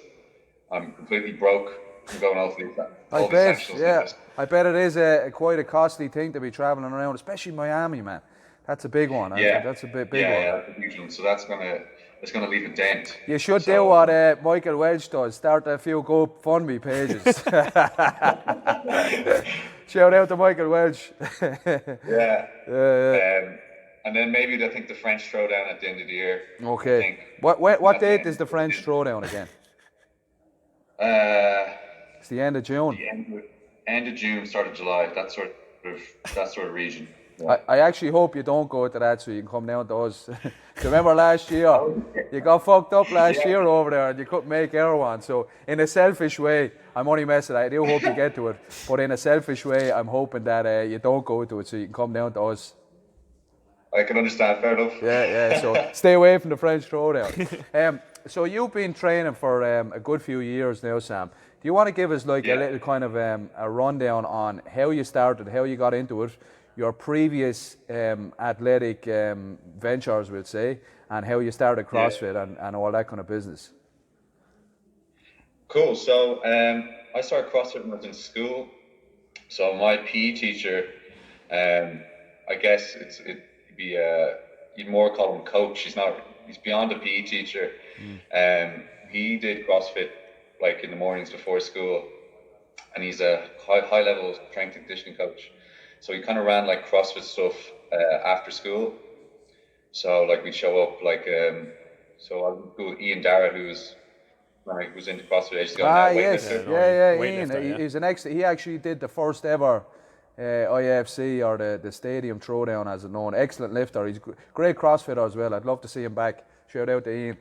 E: I'm completely broke. I'm going all these Sanctionals.
A: Yeah. I bet it is quite a costly thing to be travelling around, especially Miami, man. That's a big one.
E: Yeah,
A: that's a big one.
E: Yeah, that's a huge one. So that's gonna leave a dent.
A: You should do what Michael Welch does. Start a few GoFundMe pages. Shout out to Michael Welch.
E: Yeah. And then maybe I think the French Throwdown at the end of the year.
A: Okay. What date is the French Throwdown again? It's the end of June.
E: The end of June, start of July. That sort of region.
A: Yeah. I actually hope you don't go to that so you can come down to us. Do you remember last year? You got fucked up last year over there and you couldn't make Erewhon. So in a selfish way, I'm only messing. I do hope you get to it. But in a selfish way, I'm hoping that you don't go to it so you can come down to us.
E: I can understand, fair enough.
A: Yeah. So stay away from the French Throwdown. So you've been training for a good few years now, Sam. Do you want to give us a little kind of a rundown on how you started, how you got into it, your previous athletic ventures, we'll say, and how you started CrossFit and all that kind of business?
E: Cool. So I started CrossFit when I was in school. So my PE teacher, I guess you'd more call him coach. He's beyond a PE teacher. He did CrossFit like in the mornings before school, and he's a high level strength and conditioning coach. So he kind of ran like CrossFit stuff after school. So like we'd show up like so I was with Ian Dara, who was into CrossFit ages ago.
A: Ian. He's an he actually did the first ever IFC or the stadium throwdown as it's known. Excellent lifter. He's great CrossFitter as well. I'd love to see him back. Shout out to Ian.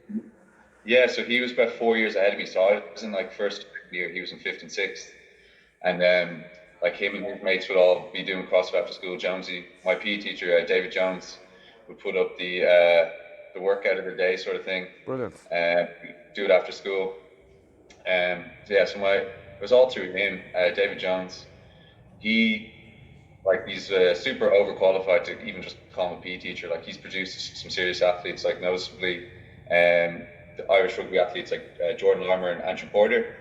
E: Yeah, so he was about 4 years ahead of me. So I was in like first year, he was in fifth and sixth, and like him and his mates would all be doing CrossFit after school. Jonesy, my PE teacher, David Jones, would put up the workout of the day sort of thing.
A: Brilliant.
E: Do it after school. So it was all through him, David Jones. He's super overqualified to even just call him a PE teacher. Like he's produced some serious athletes, like noticeably the Irish rugby athletes like Jordan Larmour and Andrew Porter.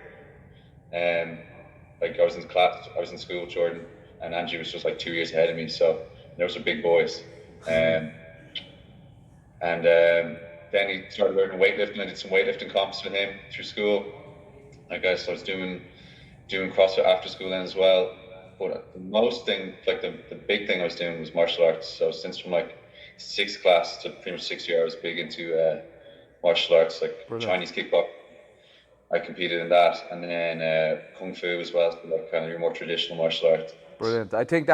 E: Like I was in school with Jordan, and Angie was just like 2 years ahead of me. So those are big boys. Then he started learning weightlifting. I did some weightlifting comps with him through school. I guess I was doing CrossFit after school then as well. But the big thing I was doing was martial arts. So since from like sixth class to pretty much 6th year, I was big into martial arts, like Brilliant. Chinese kickboxing. I competed in that, and then kung fu as well, so like kind of your more traditional martial arts.
A: Brilliant. I think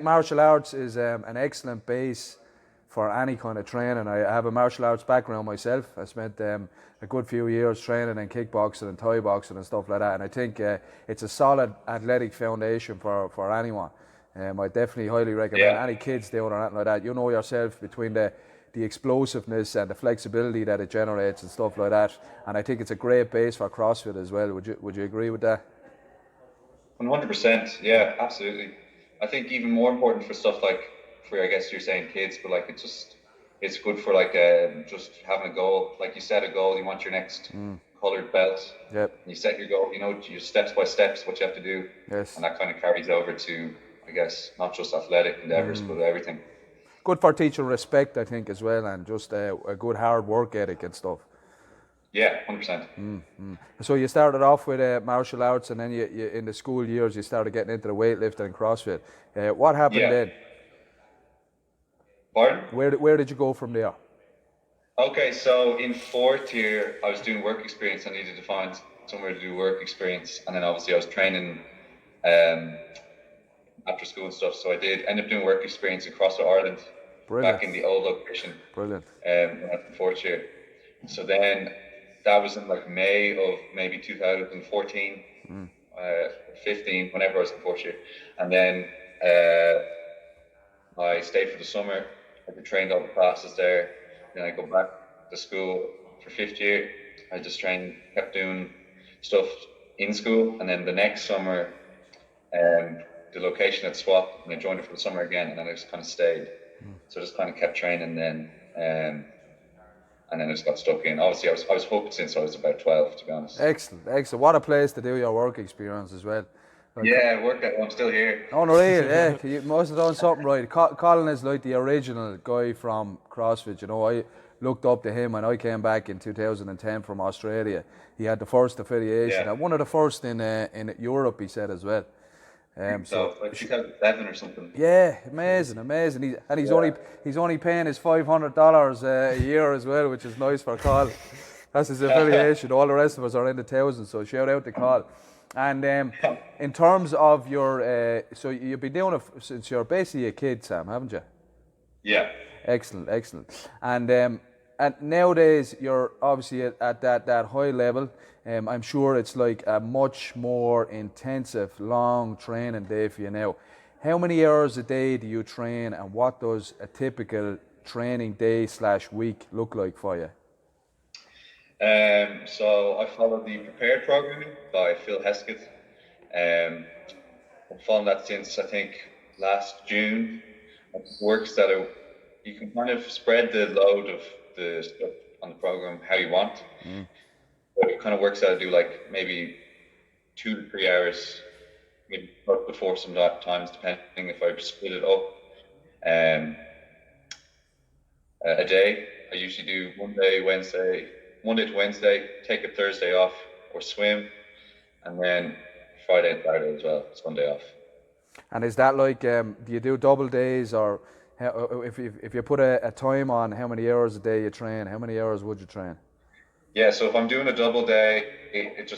A: martial arts is an excellent base for any kind of training. I have a martial arts background myself. I spent a good few years training in kickboxing and Thai boxing and stuff like that, and I think it's a solid athletic foundation for anyone. I definitely highly recommend any kids doing or anything like that. You know yourself, between the explosiveness and the flexibility that it generates and stuff like that, and I think it's a great base for CrossFit as well. Would you agree with that?
E: 100%. Yeah, absolutely. I think even more important for stuff like, for I guess you're saying kids, but like it's good for like just having a goal. Like you set a goal, you want your next coloured belt.
A: Yep.
E: And you set your goal, you know, your steps by steps what you have to do.
A: Yes.
E: And that kind of carries over to, I guess, not just athletic endeavours, but everything.
A: Good for teaching respect, I think, as well, and just a good hard work ethic and stuff.
E: Yeah, 100%.
A: So you started off with martial arts, and then you in the school years you started getting into the weightlifting and CrossFit. What happened then?
E: Pardon?
A: Where did you go from there?
E: Okay, so in 4th year I was doing work experience. I needed to find somewhere to do work experience, and then obviously I was training after school and stuff. So I did end up doing work experience in CrossFit Ireland. Brilliant. Back in the old location.
A: Brilliant.
E: When I was in 4th year. So then that was in like May of maybe 2014, 15, whenever I was in 4th year. And then I stayed for the summer. I trained all the classes there. Then I go back to school for 5th year. I just kept doing stuff in school, and then the next summer, the location had swapped, and I joined it for the summer again, and then I just kind of stayed. So I just kind of kept training then, and then I just got stuck in. Obviously, I was hooked since I was about 12, to be honest.
A: Excellent. What a place to do your work experience as well.
E: Yeah, I'm still here.
A: Unreal, yeah. You must have done something right. Colin is like the original guy from CrossFit. You know, I looked up to him when I came back in 2010 from Australia. He had the first affiliation, and one of the first in Europe, he said as well.
E: So like 2007 or something.
A: Yeah, amazing. He's only paying his $500 a year as well, which is nice for Colin. That's his affiliation. All the rest of us are in the thousands. So shout out to Colin. And in terms of your, so you've been doing it since you're basically a kid, Sam, haven't you?
E: Yeah.
A: Excellent. And nowadays you're obviously at that high level. I'm sure it's like a much more intensive, long training day for you now. How many hours a day do you train, and what does a typical training day / week look like for you?
E: So I follow the Prepared programming by Phil Hesketh. I've followed that since I think last June. It works that you can kind of spread the load of the stuff on the program how you want. But it kind of works out to do like maybe 2 to 3 hours, maybe before some times, depending if I split it up. A day, I usually do Monday to Wednesday, take a Thursday off or swim, and then Friday and Saturday as well, Sunday off.
A: And is that like, do you do double days, or if you put a time on how many hours a day you train, how many hours would you train?
E: Yeah, so if I'm doing a double day, it's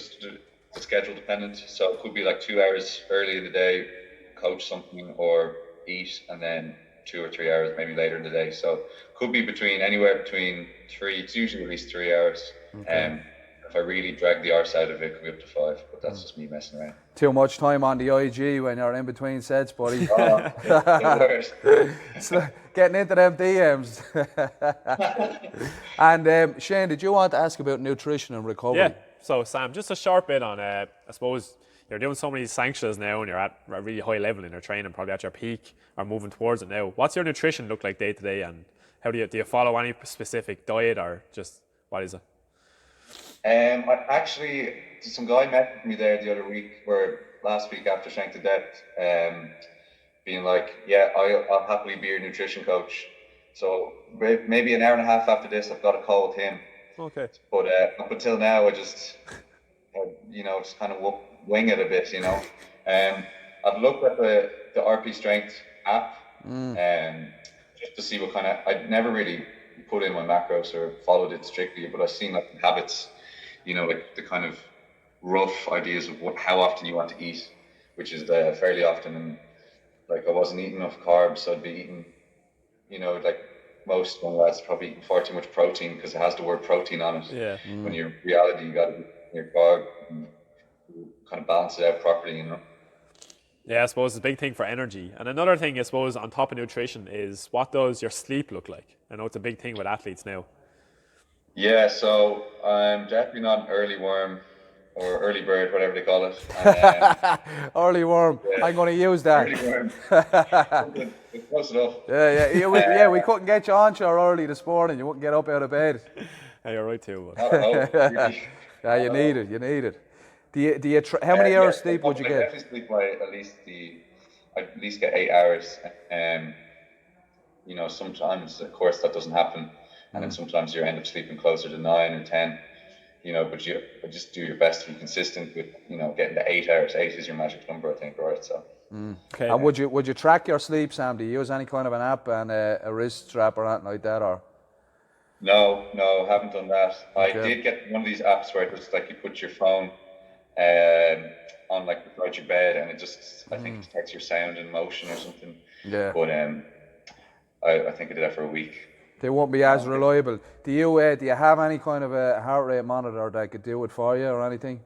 E: schedule dependent. So it could be like 2 hours early in the day, coach something or eat, and then 2 or 3 hours maybe later in the day. So could be anywhere between 3. It's usually at least 3 hours. Okay. If I really drag the arse out of it, it could be up to 5. But that's just me messing around.
A: Too much time on the IG when you're in between sets, buddy. It's like getting into them DMs. And Shane, did you want to ask about nutrition and recovery?
B: Yeah. So Sam, just a short bit on, I suppose you're doing so many sanctions now, and you're at a really high level in your training, probably at your peak or moving towards it now. What's your nutrition look like day to day, and how do you follow any specific diet, or just what is it?
E: I actually, some guy messaged me there the other week, or last week after Strength to Depth, being like, yeah, I'll happily be your nutrition coach. So maybe an hour and a half after this, I've got a call with him.
B: Okay.
E: But up until now, I just, just kind of wing it a bit, I've looked at the RP Strength app, just to see what kind of, I'd never really put in my macros or followed it strictly, but I've seen like habits, like the kind of rough ideas of how often you want to eat, which is fairly often. And like I wasn't eating enough carbs, so I'd be eating, like most young lads probably eating far too much protein because it has the word protein on it.
B: Yeah.
E: When in reality, you got to be your carb and kind of balance it out properly,
B: Yeah, I suppose it's a big thing for energy. And another thing, I suppose, on top of nutrition is, what does your sleep look like? I know it's a big thing with athletes now.
E: Yeah, so I'm definitely not an early worm or early bird, whatever they call it.
A: Early worm. Yeah. I'm going to use that.
E: Early worm. It's close enough.
A: Yeah, we couldn't get you on show early this morning. You wouldn't get up out of bed.
B: Hey, you're right too.
E: Really.
A: Yeah, you need it. Do you how many hours sleep would you get?
E: I definitely sleep by I at least get 8 hours. Sometimes, of course, that doesn't happen, and then sometimes you end up sleeping closer to 9 or 10. But you just do your best to be consistent with, getting to 8 hours. 8 is your magic number, I think, right? So.
A: Okay. And would you track your sleep, Sam? Do you use any kind of an app and a wrist strap or anything like that, or?
E: No, haven't done that. Okay. I did get one of these apps where it's like you put your phone on like beside your bed, and it just I think it detects your sound and motion or something. Yeah. But I think I did that for a week.
A: They won't be as reliable. Do you have any kind of a heart rate monitor that could do it for you or anything?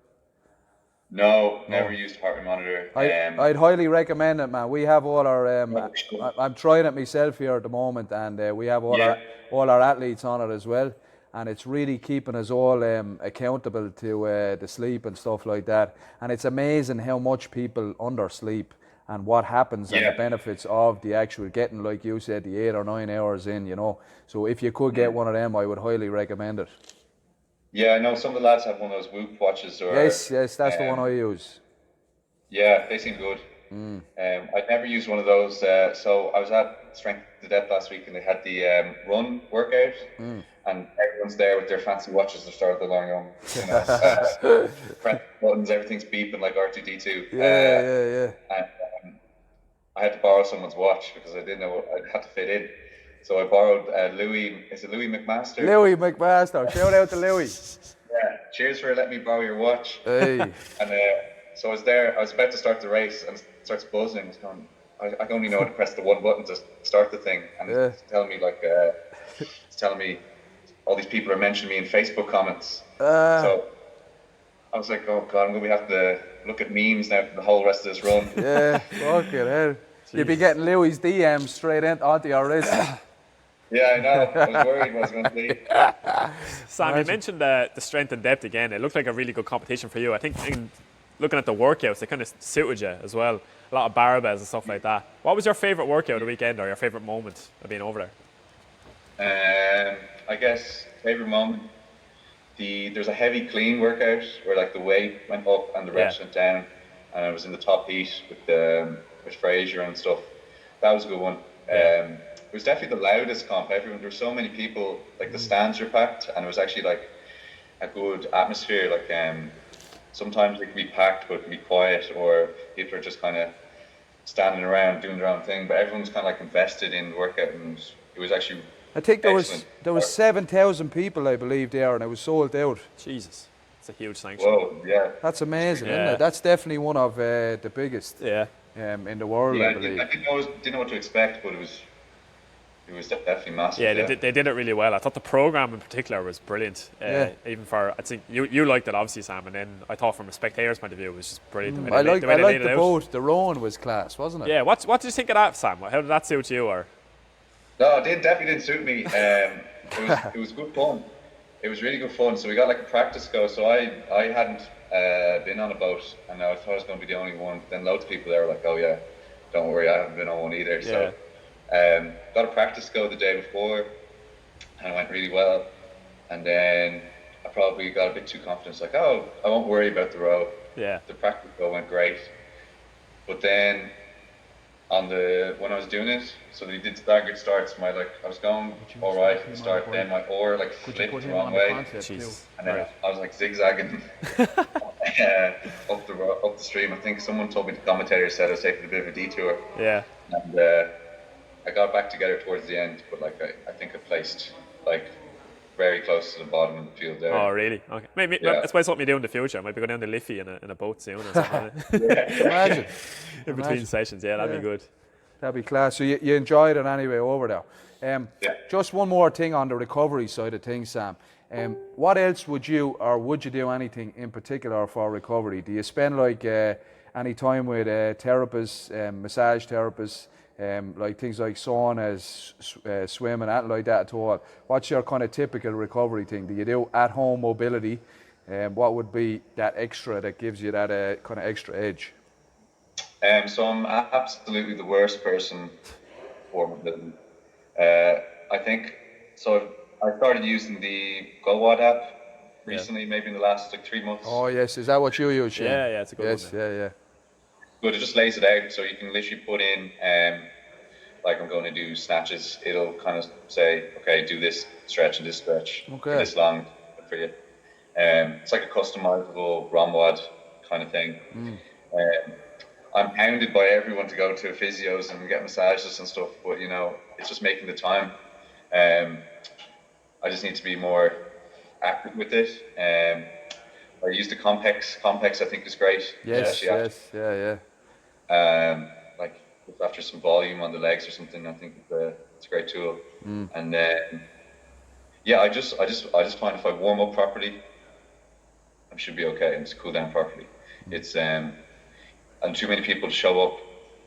E: No, never used heart rate monitor.
A: I'd highly recommend it, man. We have all our I'm trying it myself here at the moment, and we have all our athletes on it as well. and it's really keeping us all accountable to the sleep and stuff like that. And it's amazing how much people undersleep and what happens and the benefits of the actual getting, like you said, the 8 or 9 hours in, you know. So if you could get one of them, I would highly recommend it.
E: Yeah, I know some of the lads have one of those Whoop watches. Or
A: Yes, that's the one I use.
E: Yeah, they seem good. I'd never used one of those. So I was at Strength to Depth last week, and they had the run workout, and everyone's there with their fancy watches. They started the long on, you know, press buttons, everything's beeping like R2D2.
A: Yeah.
E: And I had to borrow someone's watch because I didn't know I had to fit in. So I borrowed Louis. Is it Louis McMaster?
A: Louis McMaster. Shout out to Louis.
E: Yeah. Cheers for letting me borrow your watch.
A: Hey.
E: And so I was there. I was about to start the race, and it starts buzzing. It's going, I only know how to press the one button to start the thing, and it's telling me it's telling me all these people are mentioning me in Facebook comments. So I was like, oh god, I'm gonna have to look at memes now for the whole rest of this run.
A: Yeah, fucking hell. You'd be getting Louis' DMs straight onto your wrist.
E: Yeah, I know. I was worried what I was going to be.
B: Sam, you mentioned the strength and depth again. It looked like a really good competition for you. I think looking at the workouts, it kind of suited you as well. A lot of barbells and stuff like that. What was your favourite workout of the weekend, or your favourite moment of being over
E: there? I guess favourite moment. There's a heavy clean workout where like the weight went up and the reps went down, and I was in the top heat with Fraser and stuff. That was a good one. It was definitely the loudest comp. There were so many people. Like the stands were packed, and it was actually like a good atmosphere. Like sometimes it could be packed, but it could be quiet, or people are just kind of standing around doing their own thing. But everyone's kind of like invested in the workout, and it was actually.
A: I think there was 7,000 people, I believe, there, and it was sold out.
B: Jesus, it's a huge sanction.
E: Whoa, yeah.
A: That's amazing, isn't it? That's definitely one of the biggest. In the world, I believe.
E: I didn't know what to expect, but it was definitely massive.
B: Yeah, they did it really well. I thought the program in particular was brilliant. Even for, I think you liked it obviously, Sam, and then I thought from a spectator's point of view it was just brilliant.
A: I liked the boat. The rowing was class, wasn't it?
B: Yeah. What did you think of that, Sam? How did that suit you? Or
E: no, it definitely didn't suit me. It was good fun. It was really good fun. So we got like a practice go. So I hadn't been on a boat, and I thought I was going to be the only one. Then loads of people there were like, "Oh yeah, don't worry, I haven't been on one either." So got a practice go the day before, and it went really well. And then I probably got a bit too confident. It's like, oh, I won't worry about the row.
B: Yeah.
E: The practice go went great, but then when I was doing it, so they did staggered starts. I was going all right at the start. Then my oar flipped the wrong way, and then I was like zigzagging up the stream. I think someone told me, the commentator said I was taking a bit of a detour.
B: Yeah.
E: And I got back together towards the end, but I think I placed very close to the bottom of the field there.
B: Oh, really? Okay. Maybe that's why something you do in the future. I might be going down to Liffey in a boat soon or something.
A: Imagine.
B: In between sessions, that'd be good.
A: That'd be class. So you enjoyed it anyway over there. Just one more thing on the recovery side of things, Sam. What else would you do anything in particular for recovery? Do you spend any time with therapists, massage therapists, like things like saunas, swimming, anything like that at all? What's your kind of typical recovery thing? Do you do at-home mobility? What would be that extra that gives you that kind of extra edge?
E: So I'm absolutely the worst person for mobility. I think so. I started using the GoWad app recently, maybe in the last 3 months.
A: Oh yes, is that what you use? Shane?
B: Yeah, it's a good one.
A: Yeah.
E: Good. It just lays it out, so you can literally put in, like I'm going to do snatches. It'll kind of say, okay, do this stretch and this stretch, for this long for you. It's like a customizable ROMWAD kind of thing. I'm hounded by everyone to go to physios and get massages and stuff, but it's just making the time. I just need to be more active with it. I use the Compex. Compex I think is great.
A: Yes.
E: Like after some volume on the legs or something, I think it's a great tool. And then I just find if I warm up properly, I should be okay, and just cool down properly. It's and too many people show up,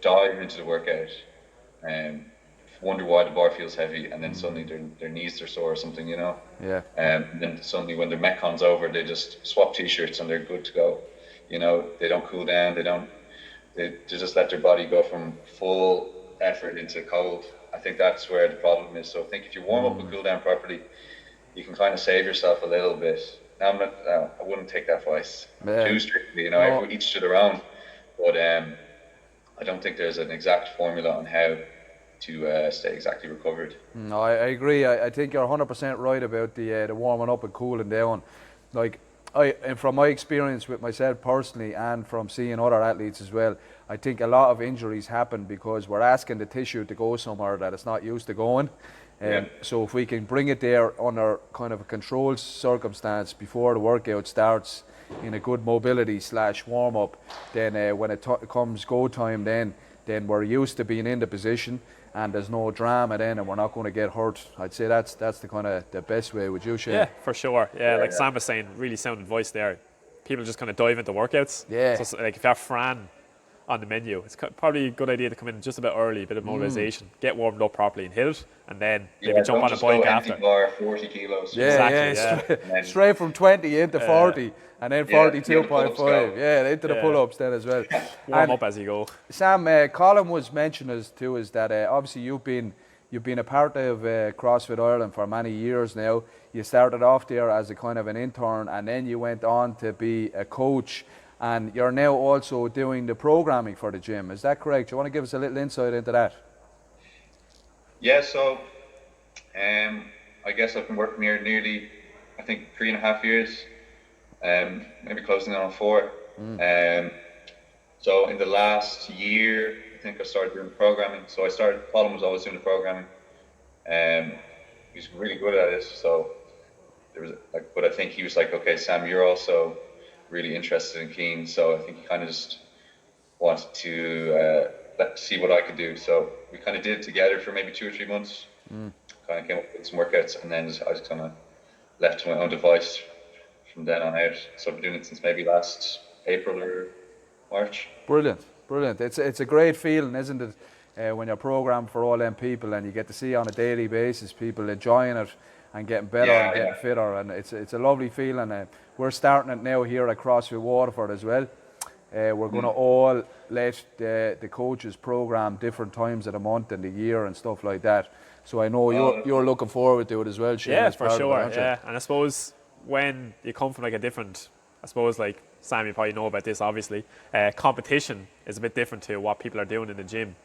E: dive into the workout, wonder why the bar feels heavy, and then suddenly their knees are sore or something, you know.
A: Yeah.
E: And then suddenly when their Metcon's over, they just swap t-shirts and they're good to go. You know, they don't cool down. They just let their body go from full effort into cold. I think that's where the problem is. So I think if you warm up and cool down properly, you can kind of save yourself a little bit. Now, I wouldn't take that advice too strictly. You know, each to their own. But I don't think there's an exact formula on how to stay exactly recovered.
A: No, I agree. I think you're 100% right about the warming up and cooling down. Like, and from my experience with myself personally and from seeing other athletes as well, I think a lot of injuries happen because we're asking the tissue to go somewhere that it's not used to going. So if we can bring it there under kind of a controlled circumstance before the workout starts in a good mobility / warm up, then when it comes go time, then we're used to being in the position and there's no drama then, and we're not going to get hurt. I'd say that's the kind of the best way. Would you, Shane?
B: Yeah, for sure. Yeah, like Sam was saying, really sound advice there. People just kind of dive into workouts.
A: Yeah.
B: So like if you have Fran on the menu, it's probably a good idea to come in just a bit early, a bit of mobilization, get warmed up properly and hit it, and then maybe jump on a bike after.
E: Bar 40 kilos.
A: Yeah, straight from 20 into 40, and then 42.5. Yeah, into the pull-ups then as well.
B: Warm up as you go.
A: Sam, Colin was mentioning to us that obviously you've been a part of CrossFit Ireland for many years now. You started off there as a kind of an intern, and then you went on to be a coach. And you're now also doing the programming for the gym. Is that correct? Do you want to give us a little insight into that?
E: Yeah, so I guess I've been working here nearly, I think, 3.5 years, maybe closing in on 4. So in the last year, I think I started doing programming. So Colin was always doing the programming. He's really good at it. So there was but I think he was like, okay, Sam, you're also really interested and keen, so I think he kind of just wanted to see what I could do. So we kind of did it together for maybe 2 or 3 months. Kind of came up with some workouts, and then I just kind of left to my own device from then on out. So I've been doing it since maybe last April or March.
A: Brilliant. It's a great feeling, isn't it, when you're programmed for all them people and you get to see on a daily basis people enjoying it and getting better and getting fitter, and it's a lovely feeling. We're starting it now here at CrossFit Waterford as well. We're going to all let the coaches program different times of the month and the year and stuff like that. So I know you're looking forward to it as well, Shane.
B: Yeah, for sure. And I suppose when you come from like a different, I suppose like Sam, you probably know about this obviously, competition is a bit different to what people are doing in the gym.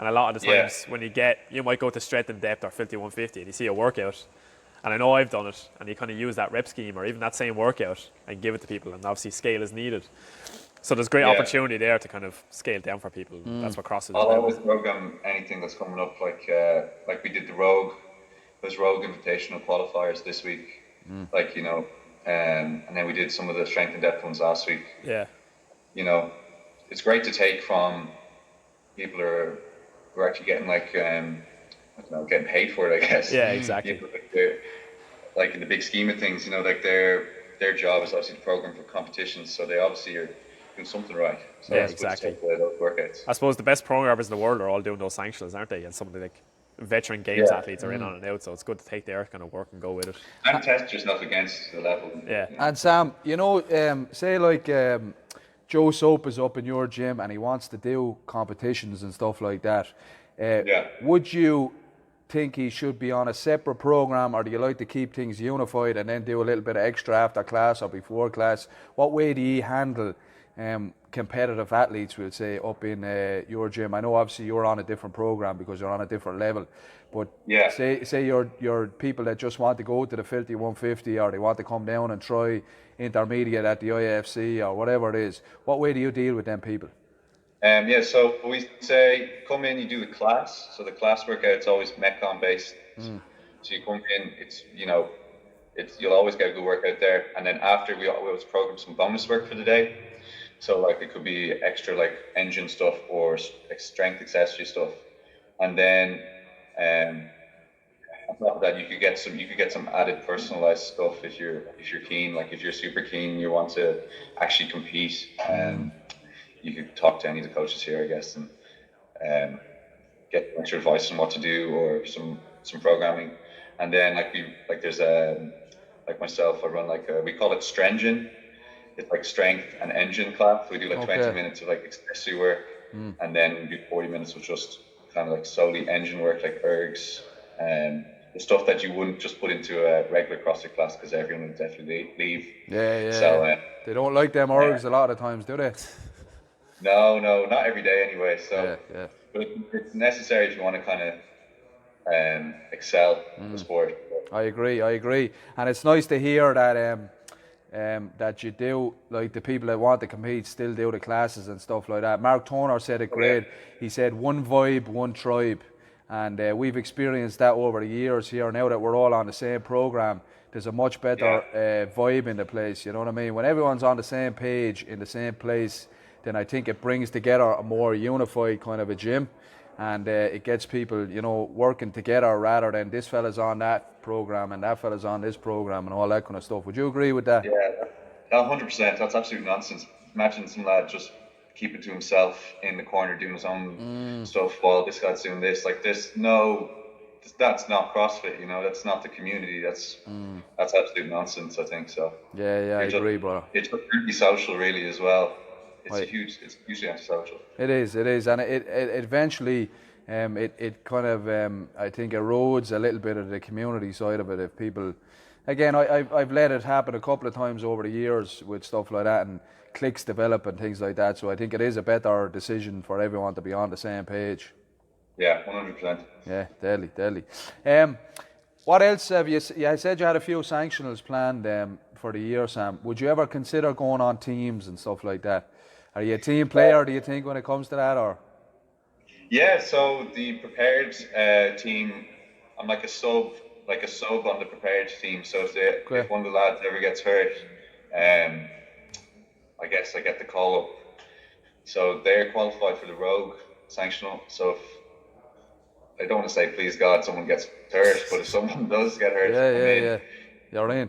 B: And a lot of the times when you might go to strength and depth or 50-150 and you see a workout, and I know I've done it, and you kind of use that rep scheme or even that same workout and give it to people, and obviously scale is needed. So there's great opportunity there to kind of scale down for people. That's what CrossFit is.
E: I'll always program anything that's coming up, like we did those Rogue Invitational qualifiers this week, like, you know, and then we did some of the strength and depth ones last week.
B: Yeah.
E: You know, it's great to take from people who are actually getting I don't know, getting paid for it, I guess.
B: Yeah, exactly.
E: You know, like in the big scheme of things, you know, like their job is obviously to program for competitions, so they obviously are doing something right. So
B: yeah, exactly.
E: Those workouts.
B: I suppose the best programmers in the world are all doing those Sanctionals, aren't they? And some of the like veteran games athletes are in on it out, so it's good to take their kind of work and go with it.
E: And test yourself against the level.
B: Yeah.
A: And Sam, you know, say like Joe Soap is up in your gym and he wants to do competitions and stuff like that. Would you think he should be on a separate program, or do you like to keep things unified and then do a little bit of extra after class or before class? What way do you handle competitive athletes, we'll say, up in your gym? I know obviously you're on a different program because you're on a different level, but say you're people that just want to go to the 50-150, or they want to come down and try intermediate at the IFC or whatever it is. What way do you deal with them people?
E: So we say come in, you do the class. So the class workout's always Metcon based. So you come in, you'll always get a good workout there. And then after, we always program some bonus work for the day. So like it could be extra like engine stuff or strength accessory stuff. And then on top of that, you could get some added personalized stuff if you're keen. Like if you're super keen, you want to actually compete, you could talk to any of the coaches here, I guess, and get extra advice on what to do or some programming. And then there's like myself, I run we call it Strengin. It's like strength and engine class. We do like 20 minutes of like expressive work, and then we do 40 minutes of just kind of like solely engine work, like ergs, and the stuff that you wouldn't just put into a regular CrossFit class because everyone would definitely leave. So
A: they don't like them ergs a lot of times, do they?
E: No, not every day anyway. So, but it's necessary if you want to kind of excel in the sport.
A: I agree, and it's nice to hear that that you do, like the people that want to compete still do the classes and stuff like that. Mark Turner said it great. He said one vibe, one tribe, and we've experienced that over the years here. Now that we're all on the same program, there's a much better vibe in the place, you know what I mean? When everyone's on the same page in the same place, then I think it brings together a more unified kind of a gym, and it gets people, you know, working together rather than this fella's on that program and that fella's on this program and all that kind of stuff. Would you agree with that?
E: Yeah, 100%. That's absolute nonsense. Imagine some lad just keeping to himself in the corner doing his own stuff while this guy's doing this. Like this, no, that's not CrossFit. You know, that's not the community. That's absolute nonsense, I think. So
A: yeah, I agree, brother.
E: It's pretty social, really, as well. It's hugely antisocial.
A: It is, and it eventually, it kind of, I think, erodes a little bit of the community side of it. If people, again, I've let it happen a couple of times over the years with stuff like that, and cliques develop and things like that. So I think it is a better decision for everyone to be on the same page.
E: Yeah, 100%.
A: Yeah, deadly. What else have you? Yeah, I said you had a few sanctionals planned for the year, Sam. Would you ever consider going on teams and stuff like that? Are you a team player, do you think, when it comes to that, or?
E: Yeah, so the prepared team, I'm like a sub on the prepared team. So if one of the lads ever gets hurt, I guess I get the call up. So they're qualified for the Rogue Sanctional. So if, I don't want to say please God someone gets hurt, but if someone does get hurt,
A: you're in.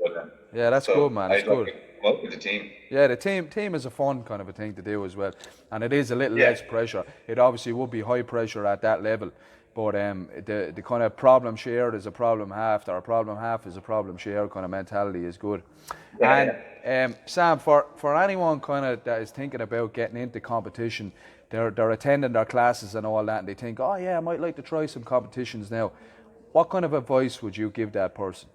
E: But,
A: yeah, that's good, man. It's good.
E: Like with the team.
A: Yeah, the team is a fun kind of a thing to do as well, and it is a little less pressure. It obviously would be high pressure at that level, but the kind of problem shared is a problem halved, or a problem half is a problem shared kind of mentality is good. Sam, for anyone kind of that is thinking about getting into competition, they're attending their classes and all that, and they think, oh yeah, I might like to try some competitions now. What kind of advice would you give that person?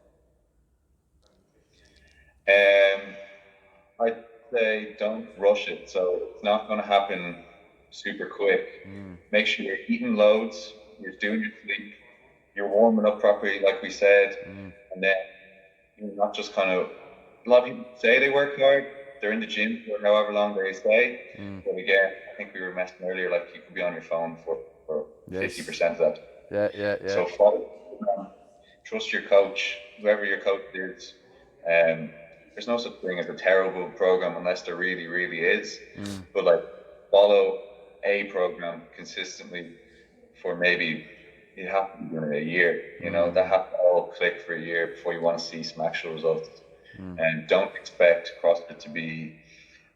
E: I'd say don't rush it. So it's not going to happen super quick. Make sure you're eating loads, you're doing your sleep, you're warming up properly, like we said, and then you're not just kind of. A lot of people say they work hard, they're in the gym for however long they stay. But again, I think we were messing earlier, like you could be on your phone for 50% of that.
A: Yeah.
E: So follow, trust your coach, whoever your coach is. There's no such thing as a terrible program unless there really, really is. But like follow a program consistently for maybe you have to be doing it a year. You know, that have to all click for a year before you want to see some actual results. And don't expect CrossFit to be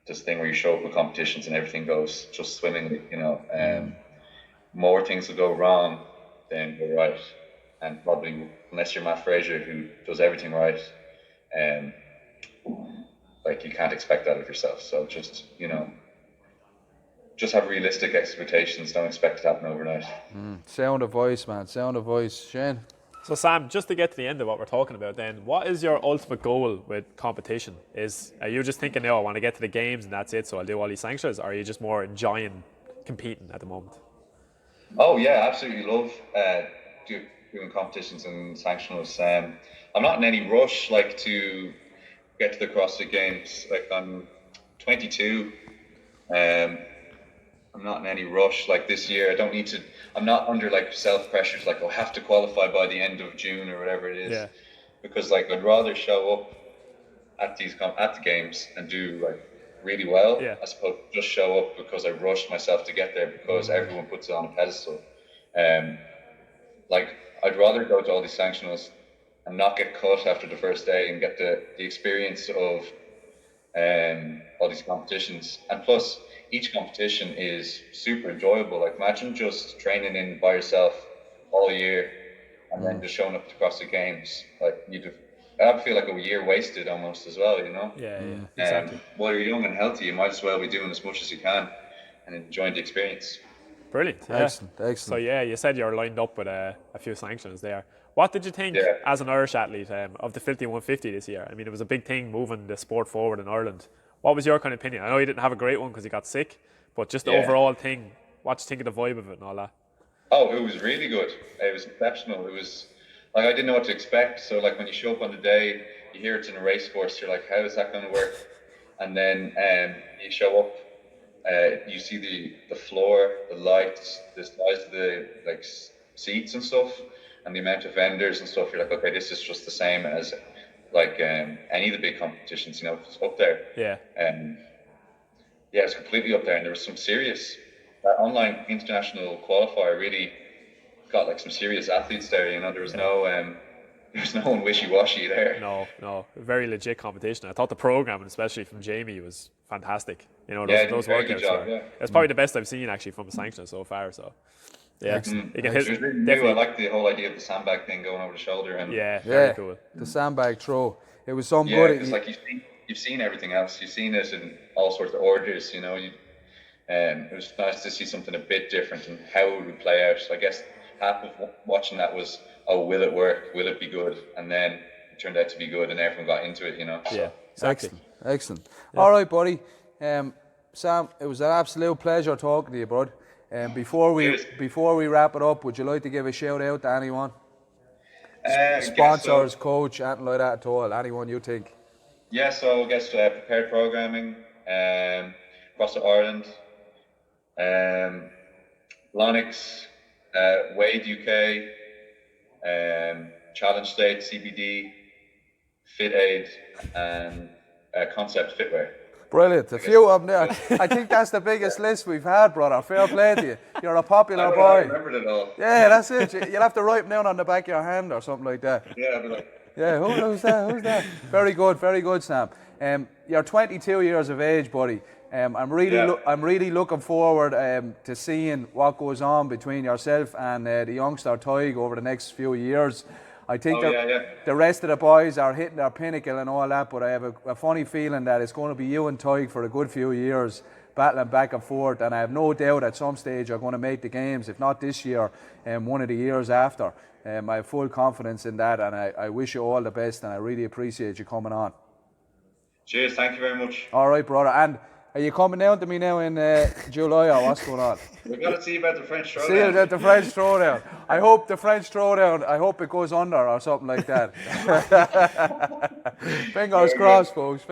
E: this thing where you show up with competitions and everything goes just swimmingly. You know, more things will go wrong than go right. And probably unless you're Matt Fraser who does everything right, like you can't expect that of yourself. So just, you know, just have realistic expectations. Don't expect it to happen overnight.
A: Sound of voice, man. Sound of voice. Shane?
B: So Sam, just to get to the end of what we're talking about then, what is your ultimate goal with competition? Are you just thinking, I want to get to the games and that's it, so I'll do all these sanctions, or are you just more enjoying competing at the moment?
E: Oh yeah, absolutely love doing competitions and sanctionals. I'm not in any rush like to get to the CrossFit Games. Like I'm 22. I'm not in any rush like this year. I don't need to. I'm not under like self pressures like I have to qualify by the end of June or whatever it is. Because like I'd rather show up at the games and do like really well as opposed to just show up because I rushed myself to get there because everyone puts it on a pedestal. Like I'd rather go to all these sanctionals and not get cut after the first day and get the experience of all these competitions. And plus, each competition is super enjoyable. Like, imagine just training in by yourself all year and then just showing up to CrossFit Games. Like, I feel like a year wasted almost as well, you know?
B: Yeah, exactly.
E: While you're young and healthy, you might as well be doing as much as you can and enjoying the experience.
B: Brilliant. Yeah.
A: Excellent.
B: So yeah, you said you were lined up with a few sanctions there. What did you think as an Irish athlete of the 50-150 this year? I mean, it was a big thing moving the sport forward in Ireland. What was your kind of opinion? I know you didn't have a great one because you got sick, but just the overall thing, what do you think of the vibe of it and all that?
E: Oh, it was really good. It was exceptional. It was like, I didn't know what to expect. So like when you show up on the day, you hear it's in a race course, you're like, how is that going to work? And then you show up, you see the floor, the lights, the size of the like seats and stuff, and the amount of vendors and stuff. You're like, okay, this is just the same as like any of the big competitions, you know, it's up there.
B: Yeah.
E: Yeah, it's completely up there, and there was some serious online international qualifier really got like some serious athletes there. You know, there was no one wishy-washy there.
B: No, very legit competition. I thought the programming, especially from Jamie, was fantastic. You know, those
E: very good
B: workouts
E: job,
B: were. It's probably the best I've seen actually from Sanctionals so far. So yeah,
E: It was really new. I like the whole idea of the sandbag thing going over the shoulder, and
B: very cool.
A: The sandbag throw. It was some
E: good.
A: good.
E: It's like you've seen everything else. You've seen it in all sorts of orders. You know, it was nice to see something a bit different and how it would play out. So I guess half of watching that was, oh, will it work? Will it be good? And then it turned out to be good, and everyone got into it. You know.
B: Yeah, exactly.
A: Excellent. Yeah. All right, buddy. Sam, it was an absolute pleasure talking to you, bud. Before we wrap it up, would you like to give a shout out to anyone? Sponsors, coach, anything like that at all? Anyone you think?
E: Yeah, so I guess Prepared Programming, CrossFit Ireland, Lonix, Wade UK, Challenge State, CBD, FitAid, and Concept Fitwear.
A: Brilliant. A few of them there. I think that's the biggest list we've had, brother. Fair play to you. You're a popular boy.
E: I remembered it all.
A: Yeah, that's it. You'll have to write them down on the back of your hand or something like that.
E: Yeah, I'll be like...
A: Yeah, who's that? Very good, Sam. You're 22 years of age, buddy. I'm really looking forward to seeing what goes on between yourself and the youngster Tig over the next few years. I think the rest of the boys are hitting their pinnacle and all that, but I have a funny feeling that it's going to be you and Tig for a good few years, battling back and forth, and I have no doubt at some stage you're going to make the games, if not this year, one of the years after. I have full confidence in that, and I wish you all the best, and I really appreciate you coming on.
E: Cheers, thank you very much.
A: All right, brother. And are you coming down to me now in July, or what's going on?
E: We've got to see about the French Throwdown.
A: See about the French Throwdown. I hope the French Throwdown, I hope it goes under or something like that. Fingers crossed, folks.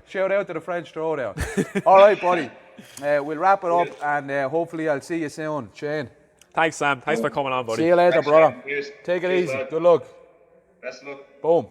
A: Shout out to the French Throwdown. All right, buddy. We'll wrap it up, and hopefully I'll see you soon. Shane.
B: Thanks, Sam. Thanks for coming on, buddy.
A: See you later, brother. Take it easy. Good luck.
E: Best of luck.
A: Boom.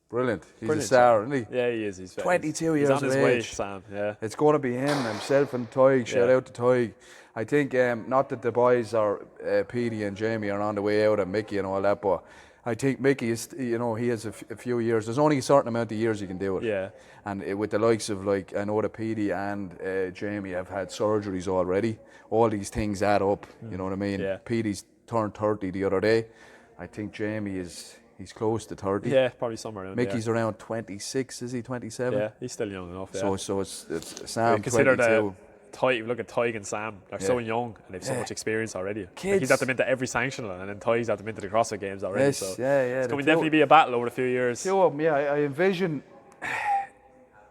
A: Brilliant. He's a star, isn't he?
B: Yeah, he is. He's
A: 22 years
B: of age. He's on his way, Sam. Yeah.
A: It's going to be himself and Tig. Shout out to Tig. I think, not that the boys are Petey and Jamie are on the way out, and Mickey and all that, but I think Mickey is, he has a few years. There's only a certain amount of years you can do it.
B: Yeah.
A: And with the likes of, like, I know that Petey and Jamie have had surgeries already. All these things add up, you know what I mean?
B: Yeah.
A: Petey's turned 30 the other day. I think Jamie he's close to 30.
B: Yeah, probably somewhere around
A: Mickey's around 26, is he? 27?
B: Yeah, he's still young enough. Yeah.
A: So it's Sam,
B: consider
A: 22.
B: Look at Tig and Sam. They're so young and they've so much experience already. Like, he's had them into every sanctional, and then Tig's had them into the CrossFit Games already.
A: Yes,
B: so
A: it's
B: going to definitely be a battle over a few years.
A: Two of them, I envision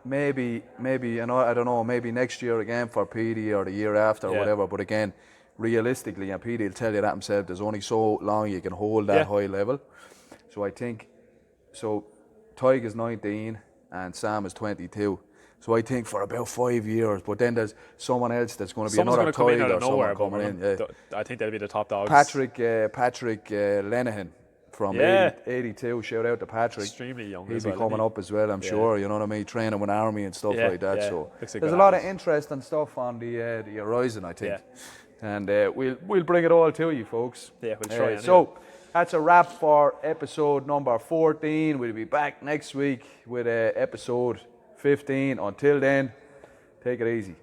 A: maybe, and I don't know, maybe next year again for Petey or the year after or whatever. But again, realistically, and Petey will tell you that himself, there's only so long you can hold that high level. So I think, Tig is 19 and Sam is 22. So I think for about 5 years, but then there's someone else that's going to be another Tig or someone coming in. Yeah.
B: I think they'll be the top dogs.
A: Patrick Lenihan from 82. Shout out to Patrick.
B: Extremely young.
A: He'll be coming up as well, I'm sure. You know what I mean? Training with Army and stuff like that.
B: Yeah.
A: So there's a lot of interesting stuff on the horizon, I think.
B: Yeah.
A: And we'll bring it all to you, folks.
B: Yeah, we'll try.
A: So That's a wrap for episode number 14. We'll be back next week with episode 15. Until then, take it easy.